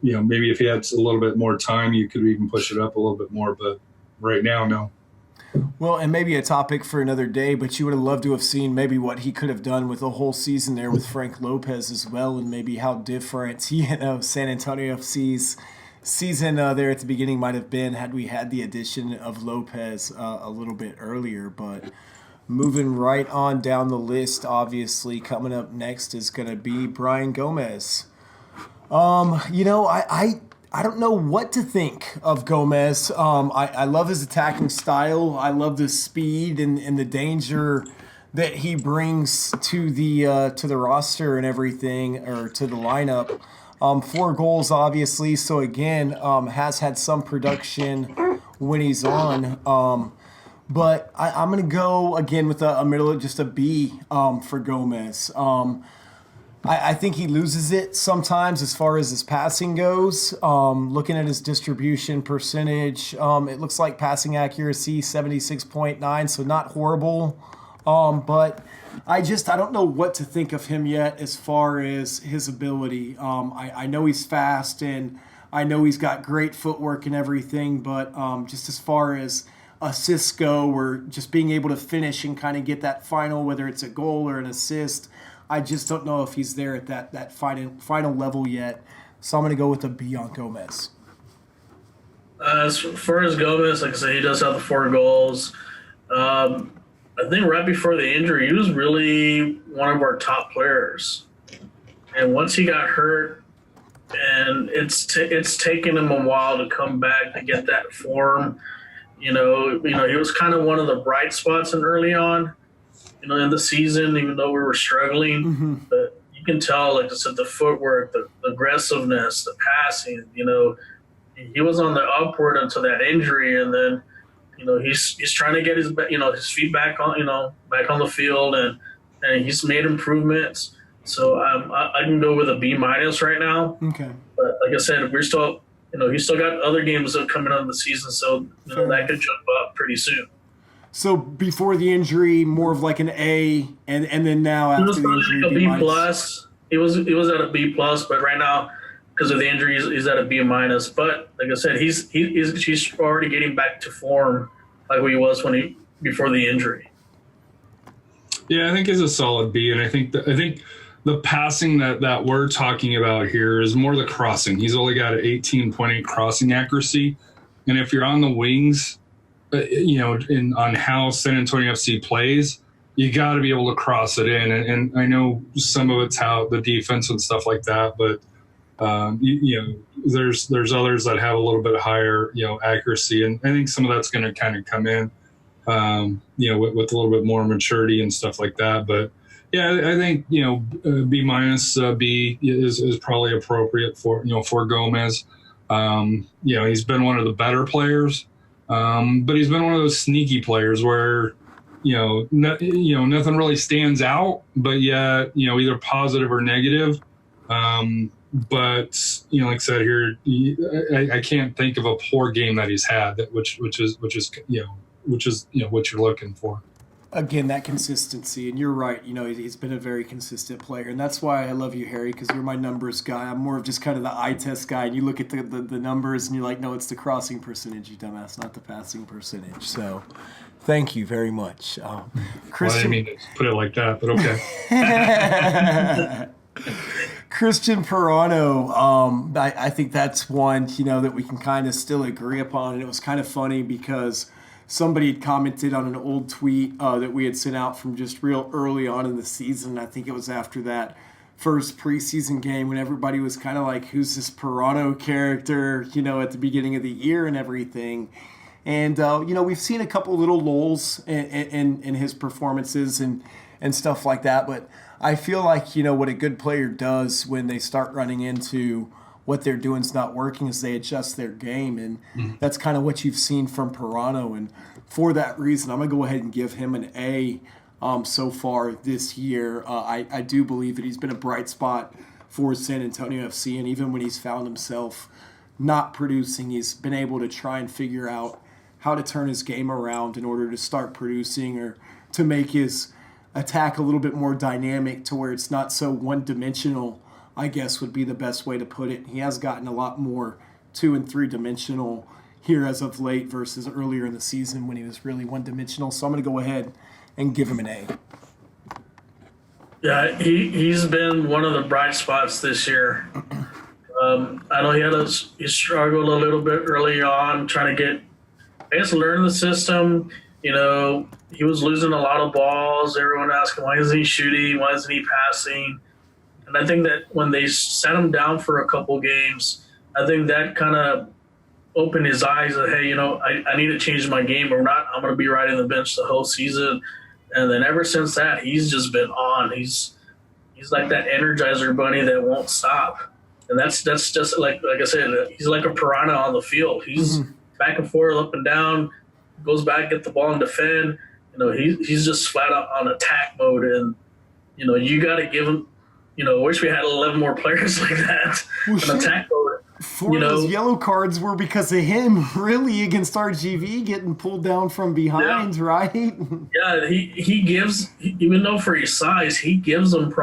Maybe if he had a little bit more time, you could even push it up a little bit more, but right now, no. Well, and maybe a topic for another day, but you would have loved to have seen maybe what he could have done with a whole season there with Frank Lopez as well, and maybe how different San Antonio FC's season there at the beginning might have been had we had the addition of Lopez a little bit earlier. But moving right on down the list, obviously coming up next is going to be Brian Gomez. I don't know what to think of Gomez. I love his attacking style. I love the speed and the danger that he brings to the roster and everything, or to the lineup. 4 goals, obviously. So again, has had some production when he's on. But I'm gonna go again with a middle, just a B for Gomez. I think he loses it sometimes as far as his passing goes. Looking at his distribution percentage, it looks like passing accuracy 76.9, so not horrible. But I don't know what to think of him yet as far as his ability. I know he's fast and I know he's got great footwork and everything, but just as far as assists go, or just being able to finish and kind of get that final, whether it's a goal or an assist, I just don't know if he's there at that final level yet. So I'm going to go with a B on Gomez. As far as Gomez, like I said, he does have the 4 goals. I think right before the injury, he was really one of our top players. And once he got hurt, and it's taken him a while to come back to get that form. He was kind of one of the bright spots early on. In the season, even though we were struggling, but you can tell, like I said, the footwork, the aggressiveness, the passing, he was on the upward until that injury. And then, he's trying to get his feet back on, back on the field, and he's made improvements. So I can go with a B- right now. Okay. But like I said, we're still, he's still got other games coming on the season. So, that could jump up pretty soon. So before the injury, more of like an A, and then now after the injury, like a B plus. He was at a B plus, but right now, because of the injury, he's at a B minus. But like I said, he's already getting back to form like he was before the injury. Yeah, I think he's a solid B, and I think the passing that we're talking about here is more the crossing. He's only got an 18.8 crossing accuracy, and if you're on the wings, on how San Antonio FC plays, you got to be able to cross it in. And I know some of it's how the defense and stuff like that, but there's others that have a little bit higher accuracy, and I think some of that's going to kind of come in with a little bit more maturity and stuff like that. But yeah, I think B minus B is probably appropriate for Gomez. He's been one of the better players. But he's been one of those sneaky players where, nothing really stands out, but yet, either positive or negative. But like I said here, I can't think of a poor game that he's had, which is what you're looking for. Again, that consistency, and you're right. He's been a very consistent player, and that's why I love you, Harry, because you're my numbers guy. I'm more of just kind of the eye test guy, and you look at the numbers, and you're like, no, it's the crossing percentage, you dumbass, not the passing percentage. So, thank you very much, Christian. Well, I didn't mean to put it like that, but okay. Christian Pirano, I think that's one that we can kind of still agree upon, and it was kind of funny because somebody had commented on an old tweet that we had sent out from just real early on in the season. I think it was after that first preseason game when everybody was kind of like, who's this Pirano character, at the beginning of the year and everything. And, we've seen a couple little lulls in his performances and stuff like that. But I feel like, what a good player does when they start running into what they're doing is not working as they adjust their game. And that's kind of what you've seen from Pirano. And for that reason, I'm going to go ahead and give him an A so far this year. I do believe that he's been a bright spot for San Antonio FC. And even when he's found himself not producing, he's been able to try and figure out how to turn his game around in order to start producing, or to make his attack a little bit more dynamic to where it's not so one-dimensional, I guess would be the best way to put it. He has gotten a lot more 2- and 3-dimensional here as of late versus earlier in the season when he was really one-dimensional. So I'm going to go ahead and give him an A. Yeah, he's been one of the bright spots this year. I know he struggled a little bit early on trying to get, I guess, learn the system. You know, he was losing a lot of balls. Everyone asking, why isn't he shooting? Why isn't he passing? And I think that when they sat him down for a couple games, I think that kind of opened his eyes that, hey, you know, I need to change my game or not. I'm going to be riding the bench the whole season. And then ever since that, he's just been on. He's like that Energizer bunny that won't stop. And that's just like I said, he's like a piranha on the field. He's back and forth, up and down, goes back, get the ball and defend. You know, he's just flat out on attack mode. And, you know, you got to give him, you know, I wish we had 11 more players like that on attack mode. 4 of those yellow cards were because of him, really, against RGV getting pulled down from behind, right? Yeah, he gives, even though for his size, he gives them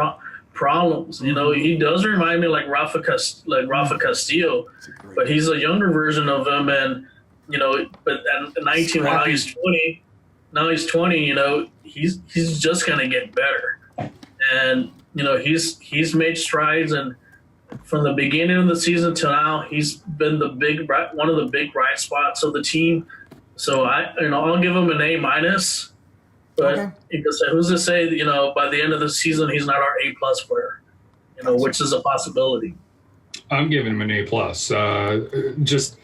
problems. You know, he does remind me like Rafa Castillo, but he's a younger version of him. And, you know, but at 19, now he's 20, you know, he's just going to get better. And, you know, he's made strides, and from the beginning of the season to now, he's been one of the big bright spots of the team. So I'll give him an A-. But because who's to say that, you know, by the end of the season he's not our A+ player, you know, which is a possibility. I'm giving him an A+. Just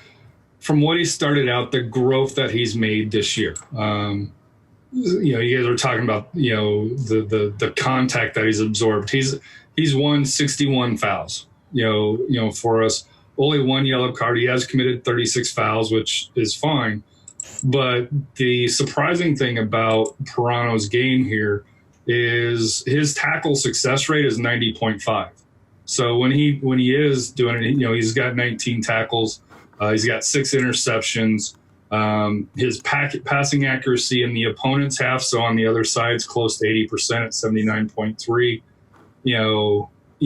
from what he started out, the growth that he's made this year. You know, you guys are talking about, you know, the contact that he's absorbed. He's won 61 fouls. You know, for us, only 1 yellow card. He has committed 36 fouls, which is fine. But the surprising thing about Pirano's game here is his tackle success rate is 90.5. So when he is doing it, you know, he's got 19 tackles. He's got 6 interceptions. His passing accuracy in the opponent's half, so on the other side, is close to 80% at 79.3. You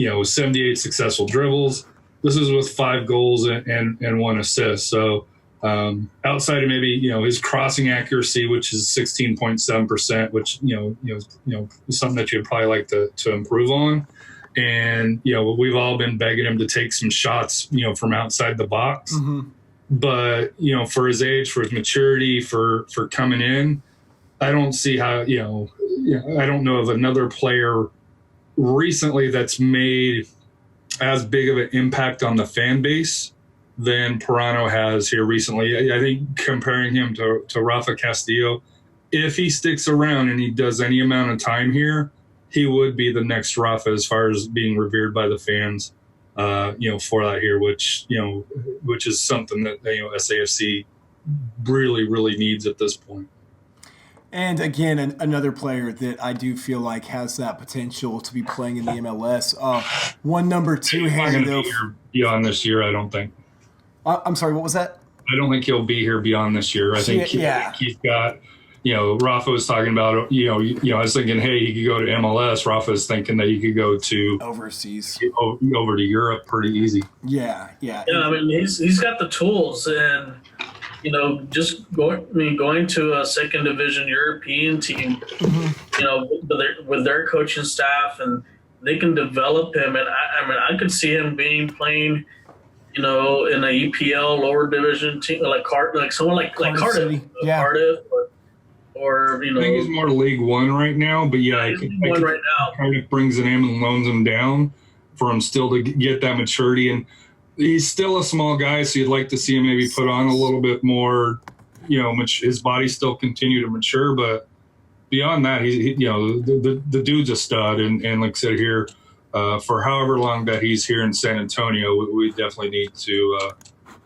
know, 78 successful dribbles. This is with 5 goals and 1 assist. So outside of maybe, you know, his crossing accuracy, which is 16.7%, which you know is something that you'd probably like to improve on. And you know, we've all been begging him to take some shots, you know, from outside the box. But you know, for his age, for his maturity, for coming in, I don't see how, you know, I don't know of another player recently that's made as big of an impact on the fan base than Pirano has here recently. I think comparing him to Rafa Castillo, if he sticks around and he does any amount of time here, he would be the next Rafa as far as being revered by the fans, you know, for that here, which is something that, you know, SAFC really, really needs at this point. And again, another player that I do feel like has that potential to be playing in the MLS. One number 2 here, though. Beyond this year, I don't think. I'm sorry, what was that? I don't think he'll be here beyond this year. I think he's got, you know, Rafa was talking about, you know, I was thinking, hey, he could go to MLS. Rafa's thinking that he could go to overseas, over to Europe pretty easy. Yeah. I mean, he's got the tools, and you know, just going to a second division European team, you know, with their coaching staff, and they can develop him. And I could see him playing, you know, in an EPL lower division team, like someone like Cardiff, Cardiff, or you know, I think he's more League One right now. But yeah, Cardiff brings him in and loans him down for him still to get that maturity. And he's still a small guy, so you'd like to see him maybe put on a little bit more, you know, his body still continue to mature. But beyond that, he you know, the dude's a stud. And like I said here, for however long that he's here in San Antonio, we definitely need to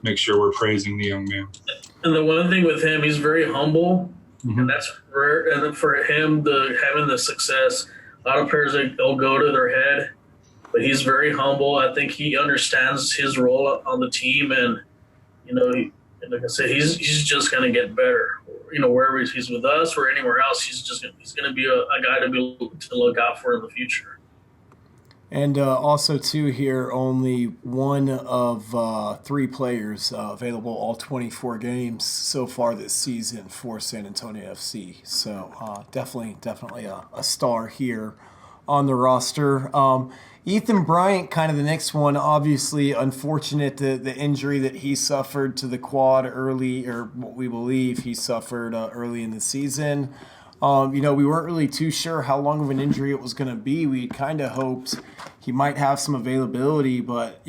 make sure we're praising the young man. And the one thing with him, he's very humble, and that's rare. And then for him, having the success, a lot of players they'll go to their head, but he's very humble. I think he understands his role on the team, and and like I said, he's just going to get better. Wherever he's with us or anywhere else, he's going to be a guy to look out for in the future. And also, too, here, only one of 3 players available all 24 games so far this season for San Antonio FC. So definitely a star here on the roster. Ethan Bryant, kind of the next one, obviously unfortunate the injury that he suffered to the quad early, or what we believe he suffered early in the season. We weren't really too sure how long of an injury it was going to be. We kind of hoped he might have some availability, but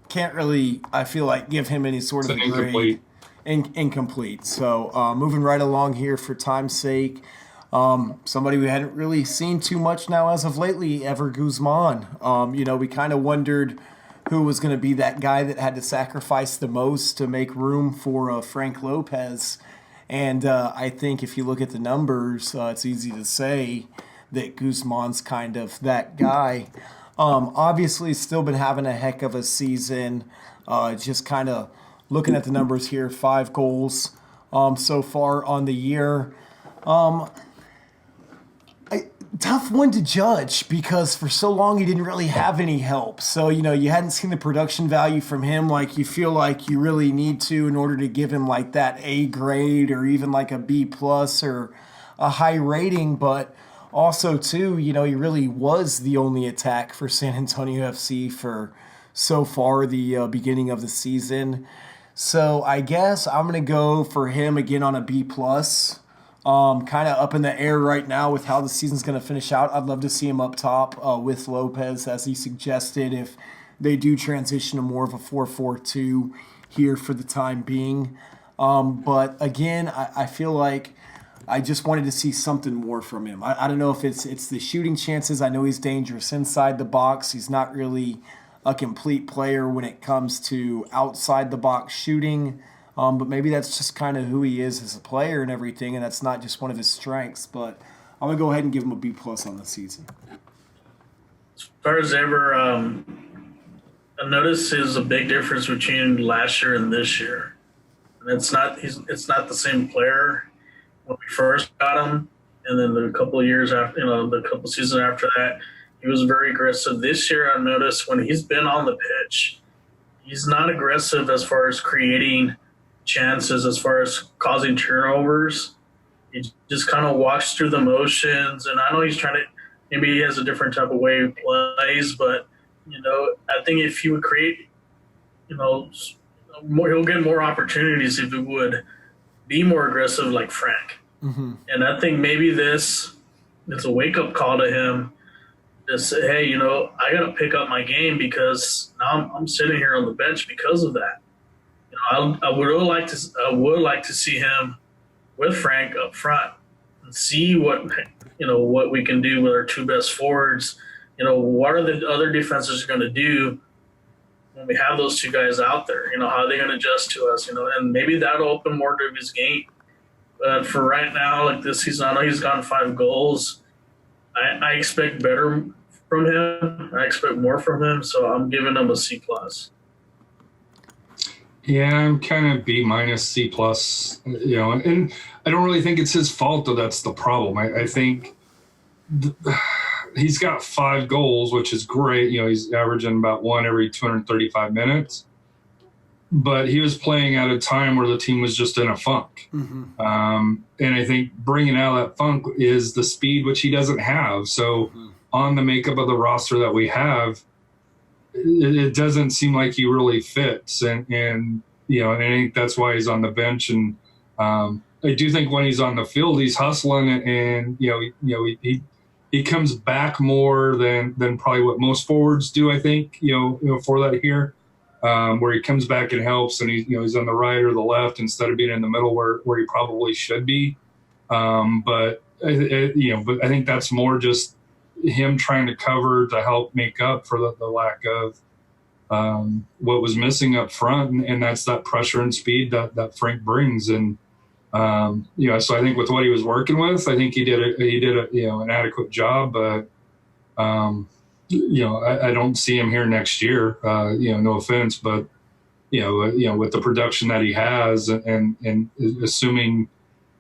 can't really, I feel like, give him any sort of grade. Incomplete. So moving right along here for time's sake, somebody we hadn't really seen too much now as of lately, Ever Guzman. We kind of wondered who was going to be that guy that had to sacrifice the most to make room for Frank Lopez. And I think if you look at the numbers, it's easy to say that Guzman's kind of that guy. Obviously, still been having a heck of a season. Just kind of looking at the numbers here, 5 goals so far on the year. Tough one to judge because for so long he didn't really have any help. So, you hadn't seen the production value from him like you feel like you really need to in order to give him like that A grade or even like a B plus or a high rating. But also, too, he really was the only attack for San Antonio FC for so far the beginning of the season. So I guess I'm going to go for him again on a B plus. Kind of up in the air right now with how the season's going to finish out. I'd love to see him up top with Lopez, as he suggested, if they do transition to more of a 4-4-2 here for the time being. But again, I feel like I just wanted to see something more from him. I don't know if it's the shooting chances. I know he's dangerous inside the box. He's not really a complete player when it comes to outside the box shooting. But maybe that's just kind of who he is as a player and everything, and that's not just one of his strengths. But I'm going to go ahead and give him a B+ on the season. As far as Ever, I noticed is a big difference between last year and this year. And it's not the same player when we first got him, and then the couple of years after, the couple seasons after that, he was very aggressive. This year, I noticed when he's been on the pitch, he's not aggressive as far as creating chances, as far as causing turnovers. He just kind of walks through the motions, and I know he's trying to, maybe he has a different type of way he plays, but I think if he would create, he'll get more opportunities if he would be more aggressive like Frank. Mm-hmm. And I think maybe this is a wake-up call to him to say, hey, I got to pick up my game because now I'm sitting here on the bench because of that. I would like to see him with Frank up front and see what we can do with our 2 best forwards. What are the other defenses going to do when we have those 2 guys out there? How are they going to adjust to us? And maybe that'll open more to his game. But for right now, like this season, I know he's gotten 5 goals. I expect better from him. I expect more from him, so I'm giving him a C+. Yeah, I'm kind of B-, C+, and I don't really think it's his fault, though. That's the problem. I think he's got 5 goals, which is great. He's averaging about 1 every 235 minutes. But he was playing at a time where the team was just in a funk. Mm-hmm. And I think bringing out that funk is the speed, which he doesn't have. So on the makeup of the roster that we have, it doesn't seem like he really fits. And I think that's why he's on the bench. And I do think when he's on the field, he's hustling and he comes back more than probably what most forwards do, I think, for that here. Where he comes back and helps, and he's on the right or the left instead of being in the middle where he probably should be. But I think that's more just him trying to cover to help make up for the lack of what was missing up front, and that's that pressure and speed that Frank brings. And so I think with what he was working with, I think he did an adequate job. But I don't see him here next year. No offense, but with the production that he has, and assuming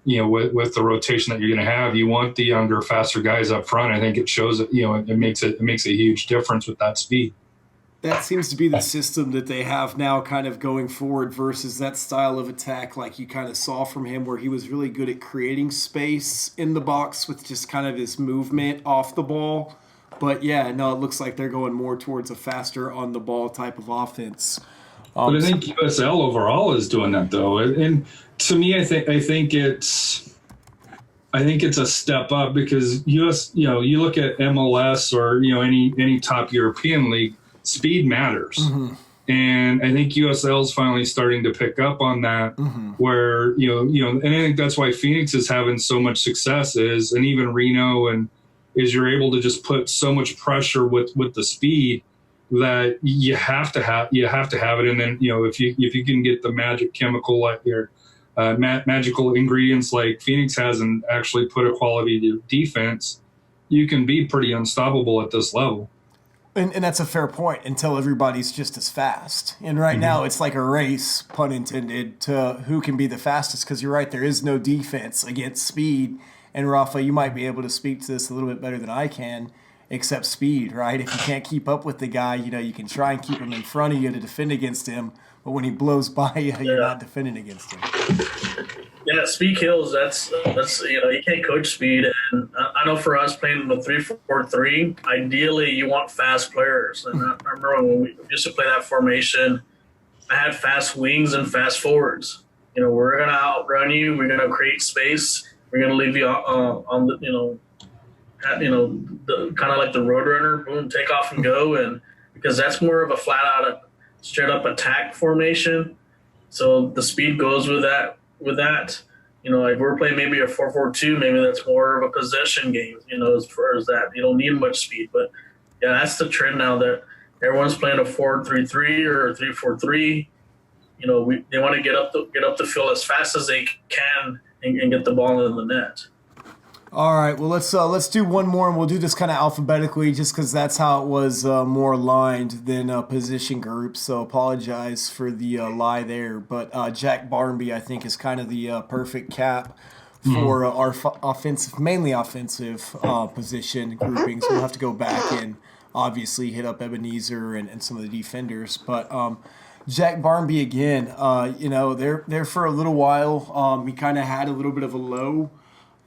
with the rotation that you're going to have, you want the younger, faster guys up front. I think it shows that it makes a huge difference with that speed. That seems to be the system that they have now kind of going forward versus that style of attack like you kind of saw from him, where he was really good at creating space in the box with just kind of his movement off the ball. But yeah, no, it looks like they're going more towards a faster on the ball type of offense. But I think USL overall is doing that though. And to me, I think it's a step up, because you look at MLS or any top European league, speed matters. Mm-hmm. And I think USL is finally starting to pick up on that, mm-hmm. where, and I think that's why Phoenix is having so much success and even Reno, and is you're able to just put so much pressure with the speed that you have to have it. And then, if you can get the magic chemical like your magical ingredients like Phoenix has and actually put a quality defense, you can be pretty unstoppable at this level. And that's a fair point until everybody's just as fast. And right mm-hmm. now it's like a race, pun intended, to who can be the fastest, because you're right, there is no defense against speed. And Rafa, you might be able to speak to this a little bit better than I can, except speed, right? If you can't keep up with the guy, you can try and keep him in front of you to defend against him. But when he blows by you, you're not defending against him. Yeah, speed kills. That's you can't coach speed. And I know for us playing the 3-4-3, ideally you want fast players. And I remember when we used to play that formation, I had fast wings and fast forwards. We're gonna outrun you. We're gonna create space. We're gonna leave you on the the kind of like the Roadrunner, boom, take off and go. And because that's more of a flat out, straight up attack formation. So the speed goes with that. If we're playing maybe a 4-4-2, maybe that's more of a possession game, as far as that. You don't need much speed. But, yeah, that's the trend now that everyone's playing a 4-3-3 or a 3-4-3. They want to get up the field as fast as they can and get the ball in the net. All right, well, let's do one more, and we'll do this kind of alphabetically just because that's how it was more aligned than position groups. So apologize for the lie there. But Jack Barmby, I think, is kind of the perfect cap for our mainly offensive position groupings. We'll have to go back and obviously hit up Ebenezer and some of the defenders. But Jack Barmby, again, there for a little while. He kind of had a little bit of a low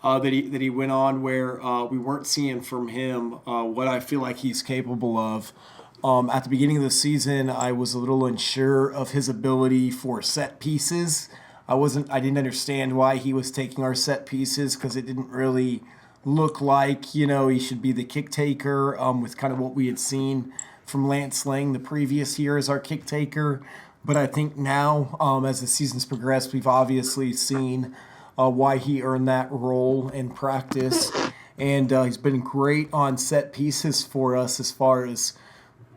that he went on where we weren't seeing from him what I feel like he's capable of. At the beginning of the season, I was a little unsure of his ability for set pieces. I didn't understand why he was taking our set pieces, because it didn't really look like, he should be the kick taker with kind of what we had seen from Lance Lang the previous year as our kick taker. But I think now, as the season's progressed, we've obviously seen why he earned that role in practice. And he's been great on set pieces for us as far as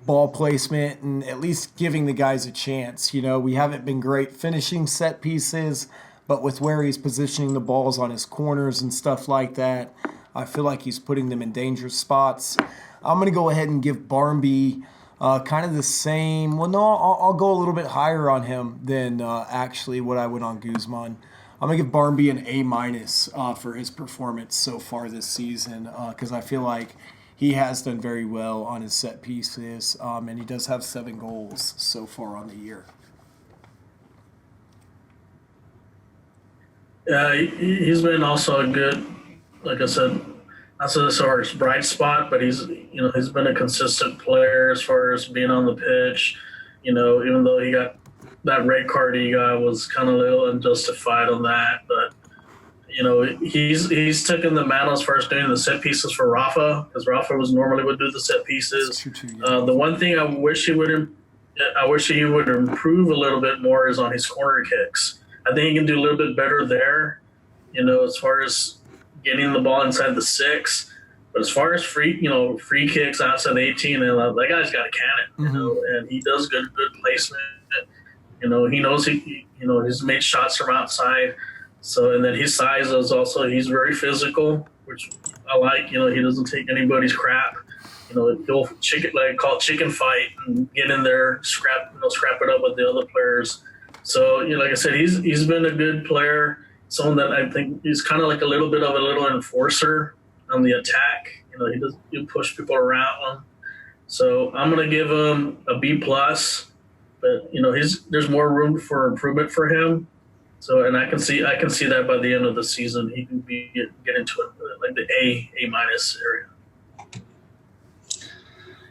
ball placement and at least giving the guys a chance. We haven't been great finishing set pieces, but with where he's positioning the balls on his corners and stuff like that, I feel like he's putting them in dangerous spots. I'm going to go ahead and give Barmby kind of the same. Well, no, I'll go a little bit higher on him than actually what I would on Guzman. I'm going to give Barmby an A- for his performance so far this season, because I feel like he has done very well on his set pieces, and he does have 7 goals so far on the year. Yeah, he's been also a good, like I said, not so his bright spot, but he's been a consistent player as far as being on the pitch. Even though he got that red card he got was kind of a little unjustified on that, but he's taken the mantle as far as doing the set pieces for Rafa, because Rafa would do the set pieces. True, yeah. The one thing I wish he would improve a little bit more is on his corner kicks. I think he can do a little bit better there, as far as getting the ball inside the 6. But as far as free kicks outside the 18, and that guy's got a cannon, and he does good placement. He knows he's made shots from outside. So, and then his size is also, he's very physical, which I like. He doesn't take anybody's crap. He'll call it chicken fight and get in there, scrap it up with the other players. So, like I said, he's been a good player. Someone that I think is kind of like a little enforcer on the attack. He'll push people around. So I'm gonna give him a B plus. But there's more room for improvement for him. So, and I can see that by the end of the season, he can get into like the A minus area.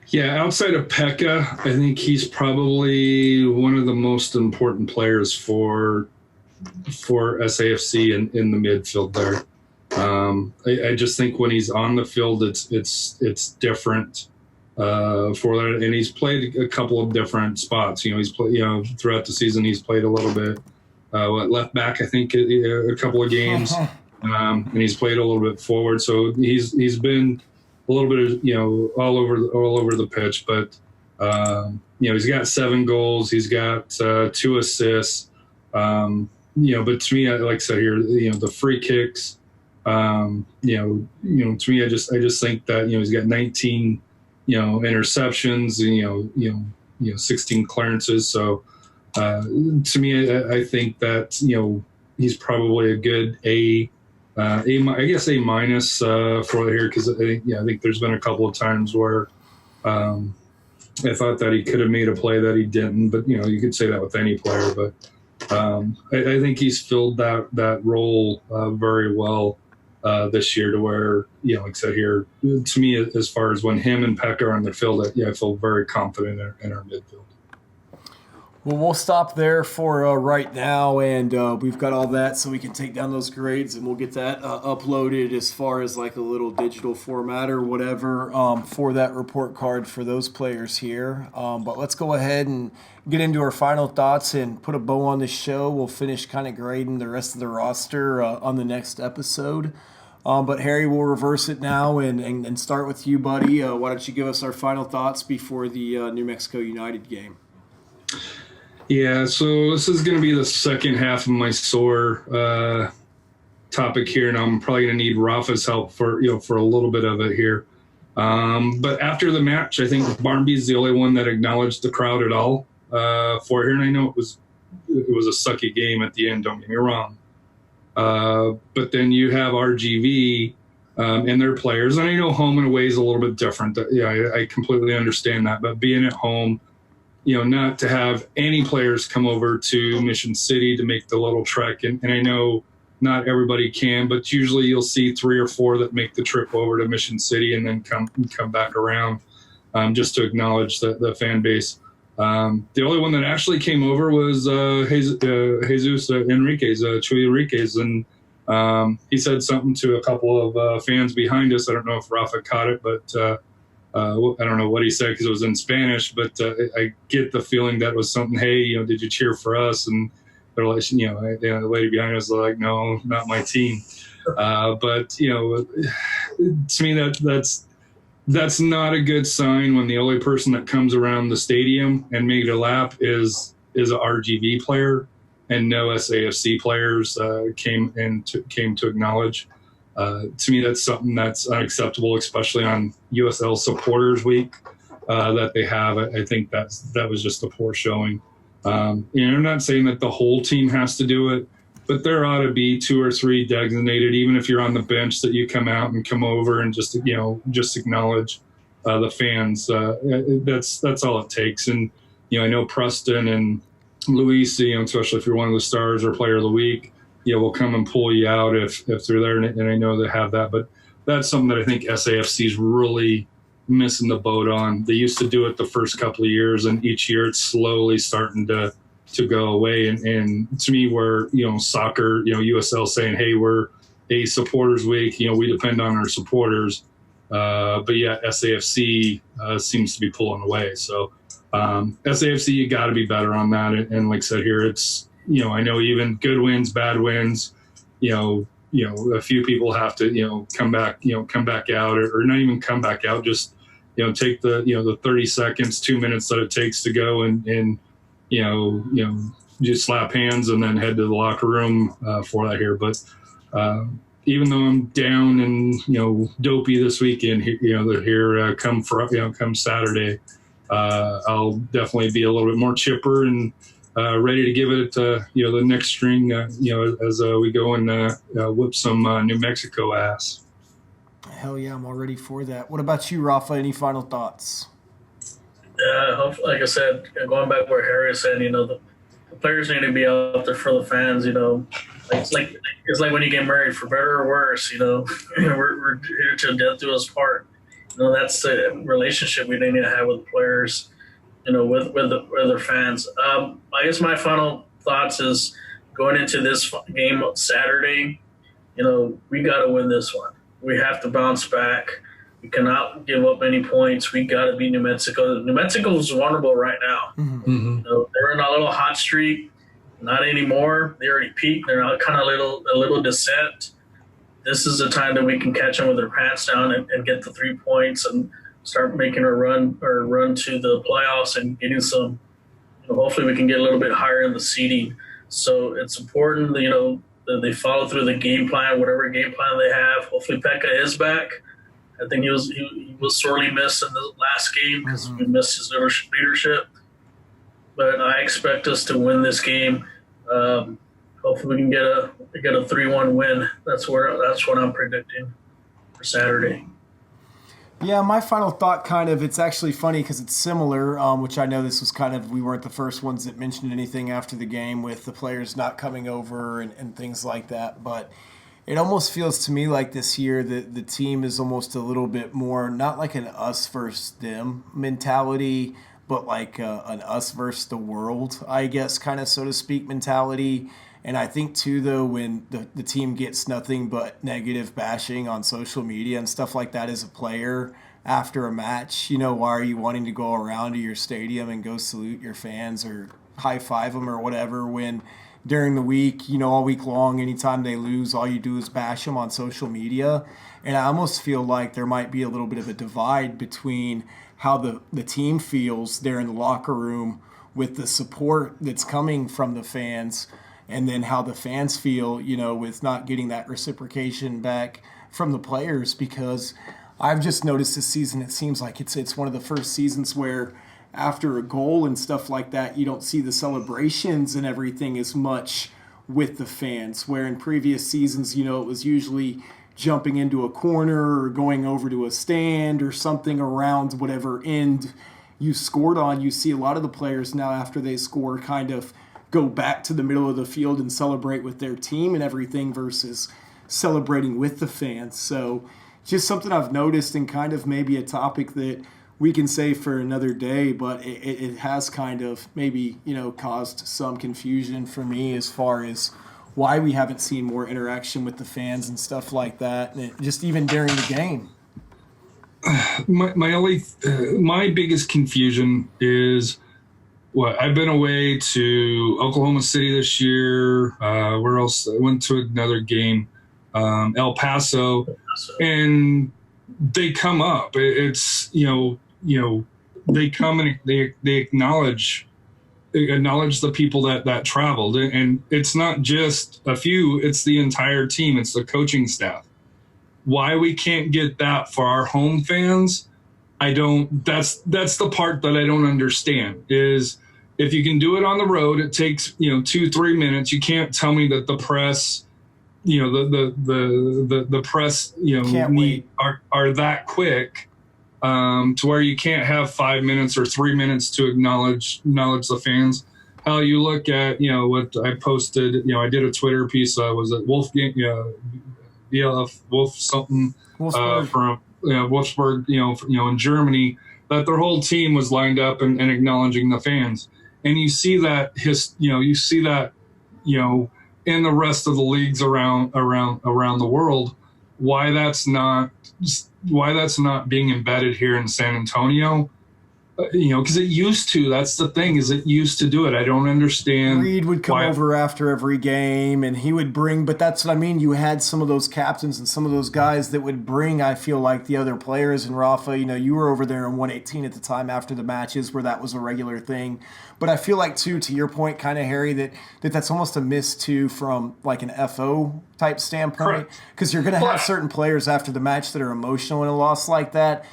Yeah, outside of Pekka, I think he's probably one of the most important players for SAFC in the midfield there. I just think when he's on the field, it's different. For that, and he's played a couple of different spots. He's played. Throughout the season, he's played a little bit left back. I think a couple of games, and he's played a little bit forward. So he's been a little bit of all over the pitch. But he's got 7 goals. He's got 2 assists. But to me, like I said here, the free kicks. To me, I just think that he's got 19. Interceptions, 16 clearances. So to me, I think that, he's probably a good A minus for here, because I think there's been a couple of times where I thought that he could have made a play that he didn't, but you could say that with any player. But I think he's filled that role very well. This year, to where, like I said here, to me, as far as when him and Pekka are on the field, I feel very confident in our midfield. Well, we'll stop there for right now, and we've got all that, so we can take down those grades, and we'll get that uploaded as far as like a little digital format or whatever for that report card for those players here. But let's go ahead and get into our final thoughts and put a bow on the show. We'll finish kind of grading the rest of the roster on the next episode. But Harry, we'll reverse it now and start with you, buddy. Why don't you give us our final thoughts before the New Mexico United game? Yeah, so this is going to be the second half of my sore topic here, and I'm probably going to need Rafa's help for a little bit of it here. But after the match, I think Barnaby's the only one that acknowledged the crowd at all for here, and I know it was a sucky game at the end. Don't get me wrong. But then you have RGV and their players, and I know home and away is a little bit different. Yeah, I completely understand that. But being at home, not to have any players come over to Mission City to make the little trek, and I know not everybody can, but usually you'll see 3 or 4 that make the trip over to Mission City and then come back around just to acknowledge the fan base. The only one that actually came over was Jesus Enriquez, Chuy Enriquez, and he said something to a couple of fans behind us. I don't know if Rafa caught it, but I don't know what he said because it was in Spanish. But I get the feeling that was something. Hey, did you cheer for us? And they're like, the lady behind us was like, no, not my team. But to me, that's not a good sign when the only person that comes around the stadium and made a lap is an RGV player, and no SAFC players came to acknowledge. To me, that's something that's unacceptable, especially on USL Supporters Week that they have. I think that was just a poor showing. I'm not saying that the whole team has to do it, but there ought to be 2 or 3 designated, even if you're on the bench, that you come out and come over and just acknowledge the fans. That's all it takes. And I know Preston and Luis, especially if you're one of the stars or player of the week, will come and pull you out if they're there. And I know they have that, but that's something that I think SAFC is really missing the boat on. They used to do it the first couple of years, and each year it's slowly starting to go away. And to me, where, soccer, USL saying, hey, we're a supporters week, we depend on our supporters. But yeah, SAFC seems to be pulling away. So SAFC, you got to be better on that. And like I said here, it's, I know even good wins, bad wins, a few people have to, come back out or not even come back out, just, take the 30 seconds, 2 minutes that it takes to go and just slap hands and then head to the locker room for that here. But even though I'm down and, dopey this weekend, come Saturday, I'll definitely be a little bit more chipper and ready to give it, the next string, as we go and whip some New Mexico ass. Hell yeah, I'm all ready for that. What about you, Rafa? Any final thoughts? Yeah, like I said, going back where Harry said, the players need to be out there for the fans. It's like when you get married, for better or worse. We're here till death do us part. That's the relationship we need to have with the players. With their fans. I guess my final thoughts is going into this game Saturday. We got to win this one. We have to bounce back. We cannot give up any points. We got to beat New Mexico. New Mexico is vulnerable right now. Mm-hmm. They're in a little hot streak. Not anymore. They already peaked. They're now kind of a little descent. This is the time that we can catch them with their pants down and get the 3 points and start making a run to the playoffs and getting some. Hopefully, we can get a little bit higher in the seeding. So it's important, that they follow through the game plan, whatever game plan they have. Hopefully, Pekka is back. I think he was sorely missed in the last game because we missed his leadership. But I expect us to win this game. Hopefully, we can get a 3-1 win. That's what I'm predicting for Saturday. Yeah, my final thought it's actually funny because it's similar, which I know this was we weren't the first ones that mentioned anything after the game with the players not coming over and things like that. But it almost feels to me like this year that the team is almost a little bit more, not like an us versus them mentality, but like an us versus the world, I guess, so to speak, mentality. And I think, too, though, when the team gets nothing but negative bashing on social media and stuff like that as a player after a match, why are you wanting to go around to your stadium and go salute your fans or high-five them or whatever when during the week, all week long, anytime they lose, all you do is bash them on social media? And I almost feel like there might be a little bit of a divide between how the team feels there in the locker room with the support that's coming from the fans and then how the fans feel, with not getting that reciprocation back from the players. Because I've just noticed this season, it seems like it's one of the first seasons where after a goal and stuff like that, you don't see the celebrations and everything as much with the fans, where in previous seasons, it was usually jumping into a corner or going over to a stand or something around whatever end you scored on. You see a lot of the players now after they score go back to the middle of the field and celebrate with their team and everything versus celebrating with the fans. So just something I've noticed and maybe a topic that we can say for another day, but it has maybe, caused some confusion for me as far as why we haven't seen more interaction with the fans and stuff like that, and just even during the game. My biggest confusion is I've been away to Oklahoma City this year. Where else? I went to another game, El Paso, and they come up. It's they come and they acknowledge the people that traveled, and it's not just a few; it's the entire team. It's the coaching staff. Why we can't get that for our home fans? That's the part that I don't understand is if you can do it on the road, it takes, 2-3 minutes. You can't tell me that the press, the press, are that quick to where you can't have 5 minutes or 3 minutes to acknowledge the fans. How you look at, what I posted, I did a Twitter piece, was it Wolfgang, BLF Wolf something from Wolfsburg, in Germany, that their whole team was lined up and acknowledging the fans. And you see that in the rest of the leagues around the world. Why that's not being embedded here in San Antonio, Because it used to. That's the thing, is it used to do it. I don't understand. Reed would come why- over after every game and he would bring, but that's what I mean. You had some of those captains and some of those guys that would bring, I feel like, the other players. And Rafa, you were over there in 118 at the time after the matches where that was a regular thing. But I feel like, too, to your point, kind of, Harry, that's almost a miss, too, from like an FO type standpoint. Because you're going to have certain players after the match that are emotional in a loss like that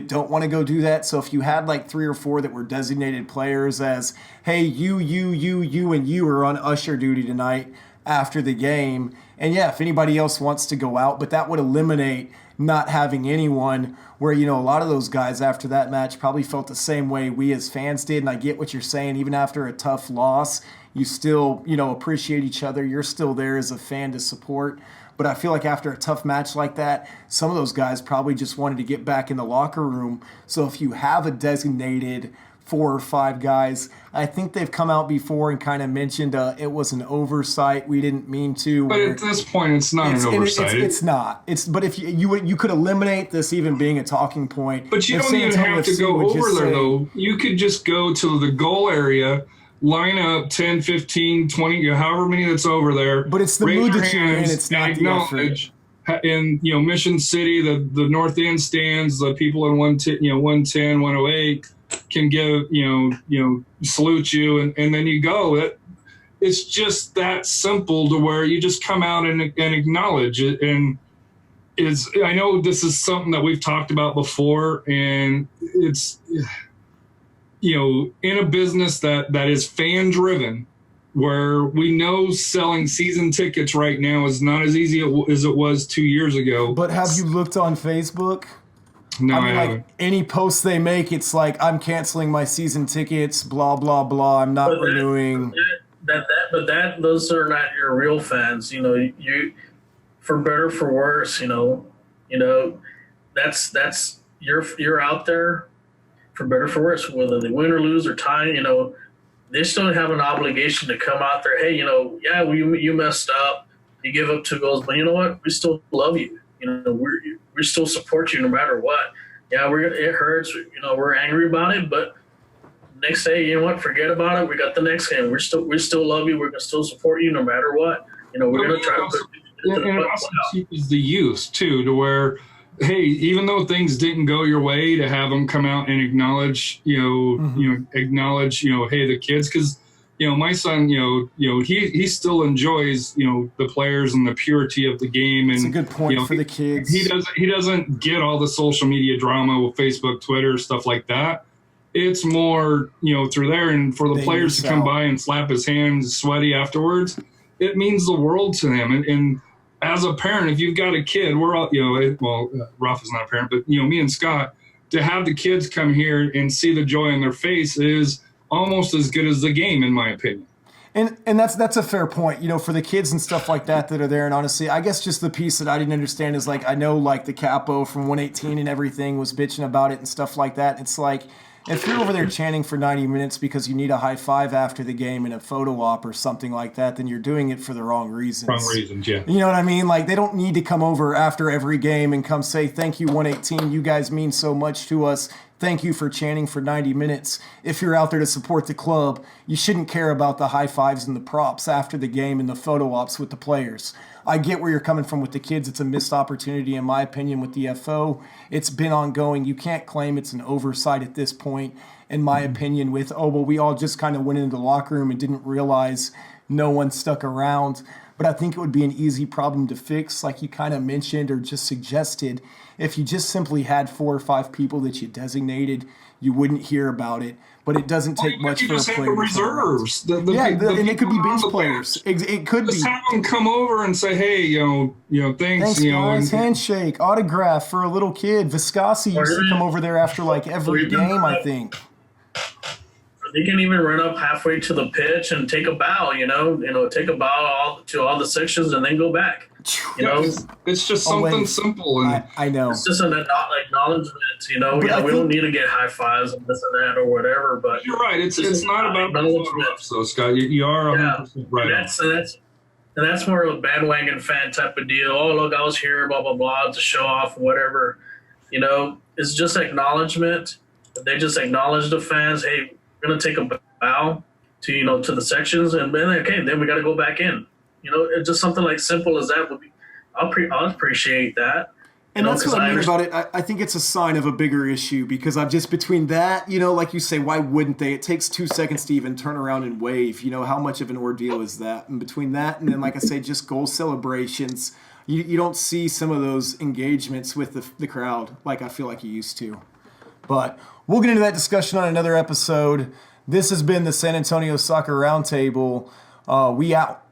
don't want to go do that. So if you had like 3 or 4 that were designated players as, hey, you, and you are on usher duty tonight after the game. And yeah, if anybody else wants to go out, but that would eliminate not having anyone where, a lot of those guys after that match probably felt the same way we as fans did. And I get what you're saying. Even after a tough loss, you still, appreciate each other. You're still there as a fan to support. But I feel like after a tough match like that, some of those guys probably just wanted to get back in the locker room. So if you have a designated 4 or 5 guys, I think they've come out before and kind of mentioned it was an oversight. We didn't mean to. But at this point, it's not an oversight. It's not. But if you could eliminate this even being a talking point. But you don't even have to go over there, though. You could just go to the goal area, line up 10, 15, 20, however many that's over there. But it's the mood that you're in. It's not the effort. In Mission City, the North End stands, the people in 110, 108 can give salute you, and then you go. It's just that simple to where you just come out and acknowledge it. And I know this is something that we've talked about before, and it's. In a business that is fan driven, where we know selling season tickets right now is not as easy as it was 2 years ago. But have you looked on Facebook? No, I mean, haven't. like any post they make, it's like, I'm canceling my season tickets, blah, blah, blah. I'm not renewing. Those are not your real fans. You for better, for worse, that's you're out there. For better, for worse, whether they win or lose or tie, they still have an obligation to come out there. Hey, you messed up, you give up 2 goals, but you know what? We still love you. We still support you no matter what. Yeah, it hurts. We're angry about it, but next day, you know what? Forget about it. We got the next game. We still love you. We're gonna still support you no matter what. We're gonna try to. And it also keeps the youth too, to where, hey, even though things didn't go your way, to have them come out and acknowledge, hey, the kids, because, my son, he still enjoys, the players and the purity of the game. And it's a good point for the kids. He doesn't get all the social media drama with Facebook, Twitter, stuff like that. It's more, through there. And for the players to come by and slap his hands sweaty afterwards, it means the world to him. And as a parent, if you've got a kid, we're all, Rafa's not a parent, but, me and Scott, to have the kids come here and see the joy on their face is almost as good as the game, in my opinion. And that's a fair point, for the kids and stuff like that are there. And honestly, I guess just the piece that I didn't understand is, like, I know, like, the capo from 118 and everything was bitching about it and stuff like that. It's like, if you're over there chanting for 90 minutes because you need a high five after the game in a photo op or something like that, then you're doing it for the wrong reasons. Wrong reasons, yeah. You know what I mean? Like, they don't need to come over after every game and come say, thank you, 118. You guys mean so much to us. Thank you for chanting for 90 minutes. If you're out there to support the club, you shouldn't care about the high fives and the props after the game and the photo ops with the players. I get where you're coming from with the kids. It's a missed opportunity, in my opinion, with the FO. It's been ongoing. You can't claim it's an oversight at this point, in my opinion, with, we all just kind of went into the locker room and didn't realize no one stuck around. But I think it would be an easy problem to fix, like you kind of mentioned or just suggested. If you just simply had 4 or 5 people that you designated, you wouldn't hear about it. But it doesn't take much for a player. Reserves. And it could be bench players. It could just be. Have them come over and say, hey, thanks, guys, handshake, autograph for a little kid. Viscasi used to come over there after like every game, I think. They can even run up halfway to the pitch and take a bow, take a bow to all the sections and then go back. It's just something simple. And I know. It's just an acknowledgement, we don't need to get high fives and this and that or whatever. But you're right. It's not about acknowledgement. So, Scott, you are 100% right. And that's more of a bandwagon fan type of deal. Oh, look, I was here, blah, blah, blah, to show off, whatever. It's just acknowledgement. They just acknowledge the fans. Hey, we're gonna take a bow to the sections, and then okay, then we got to go back in. It's just something like simple as that would be. I'll appreciate that. And that's what I mean about it. I think it's a sign of a bigger issue because I've just between that, like you say, why wouldn't they? It takes 2 seconds to even turn around and wave. How much of an ordeal is that? And between that and then, like I say, just goal celebrations, you don't see some of those engagements with the crowd like I feel like you used to. But we'll get into that discussion on another episode. This has been the San Antonio Soccer Roundtable. We out.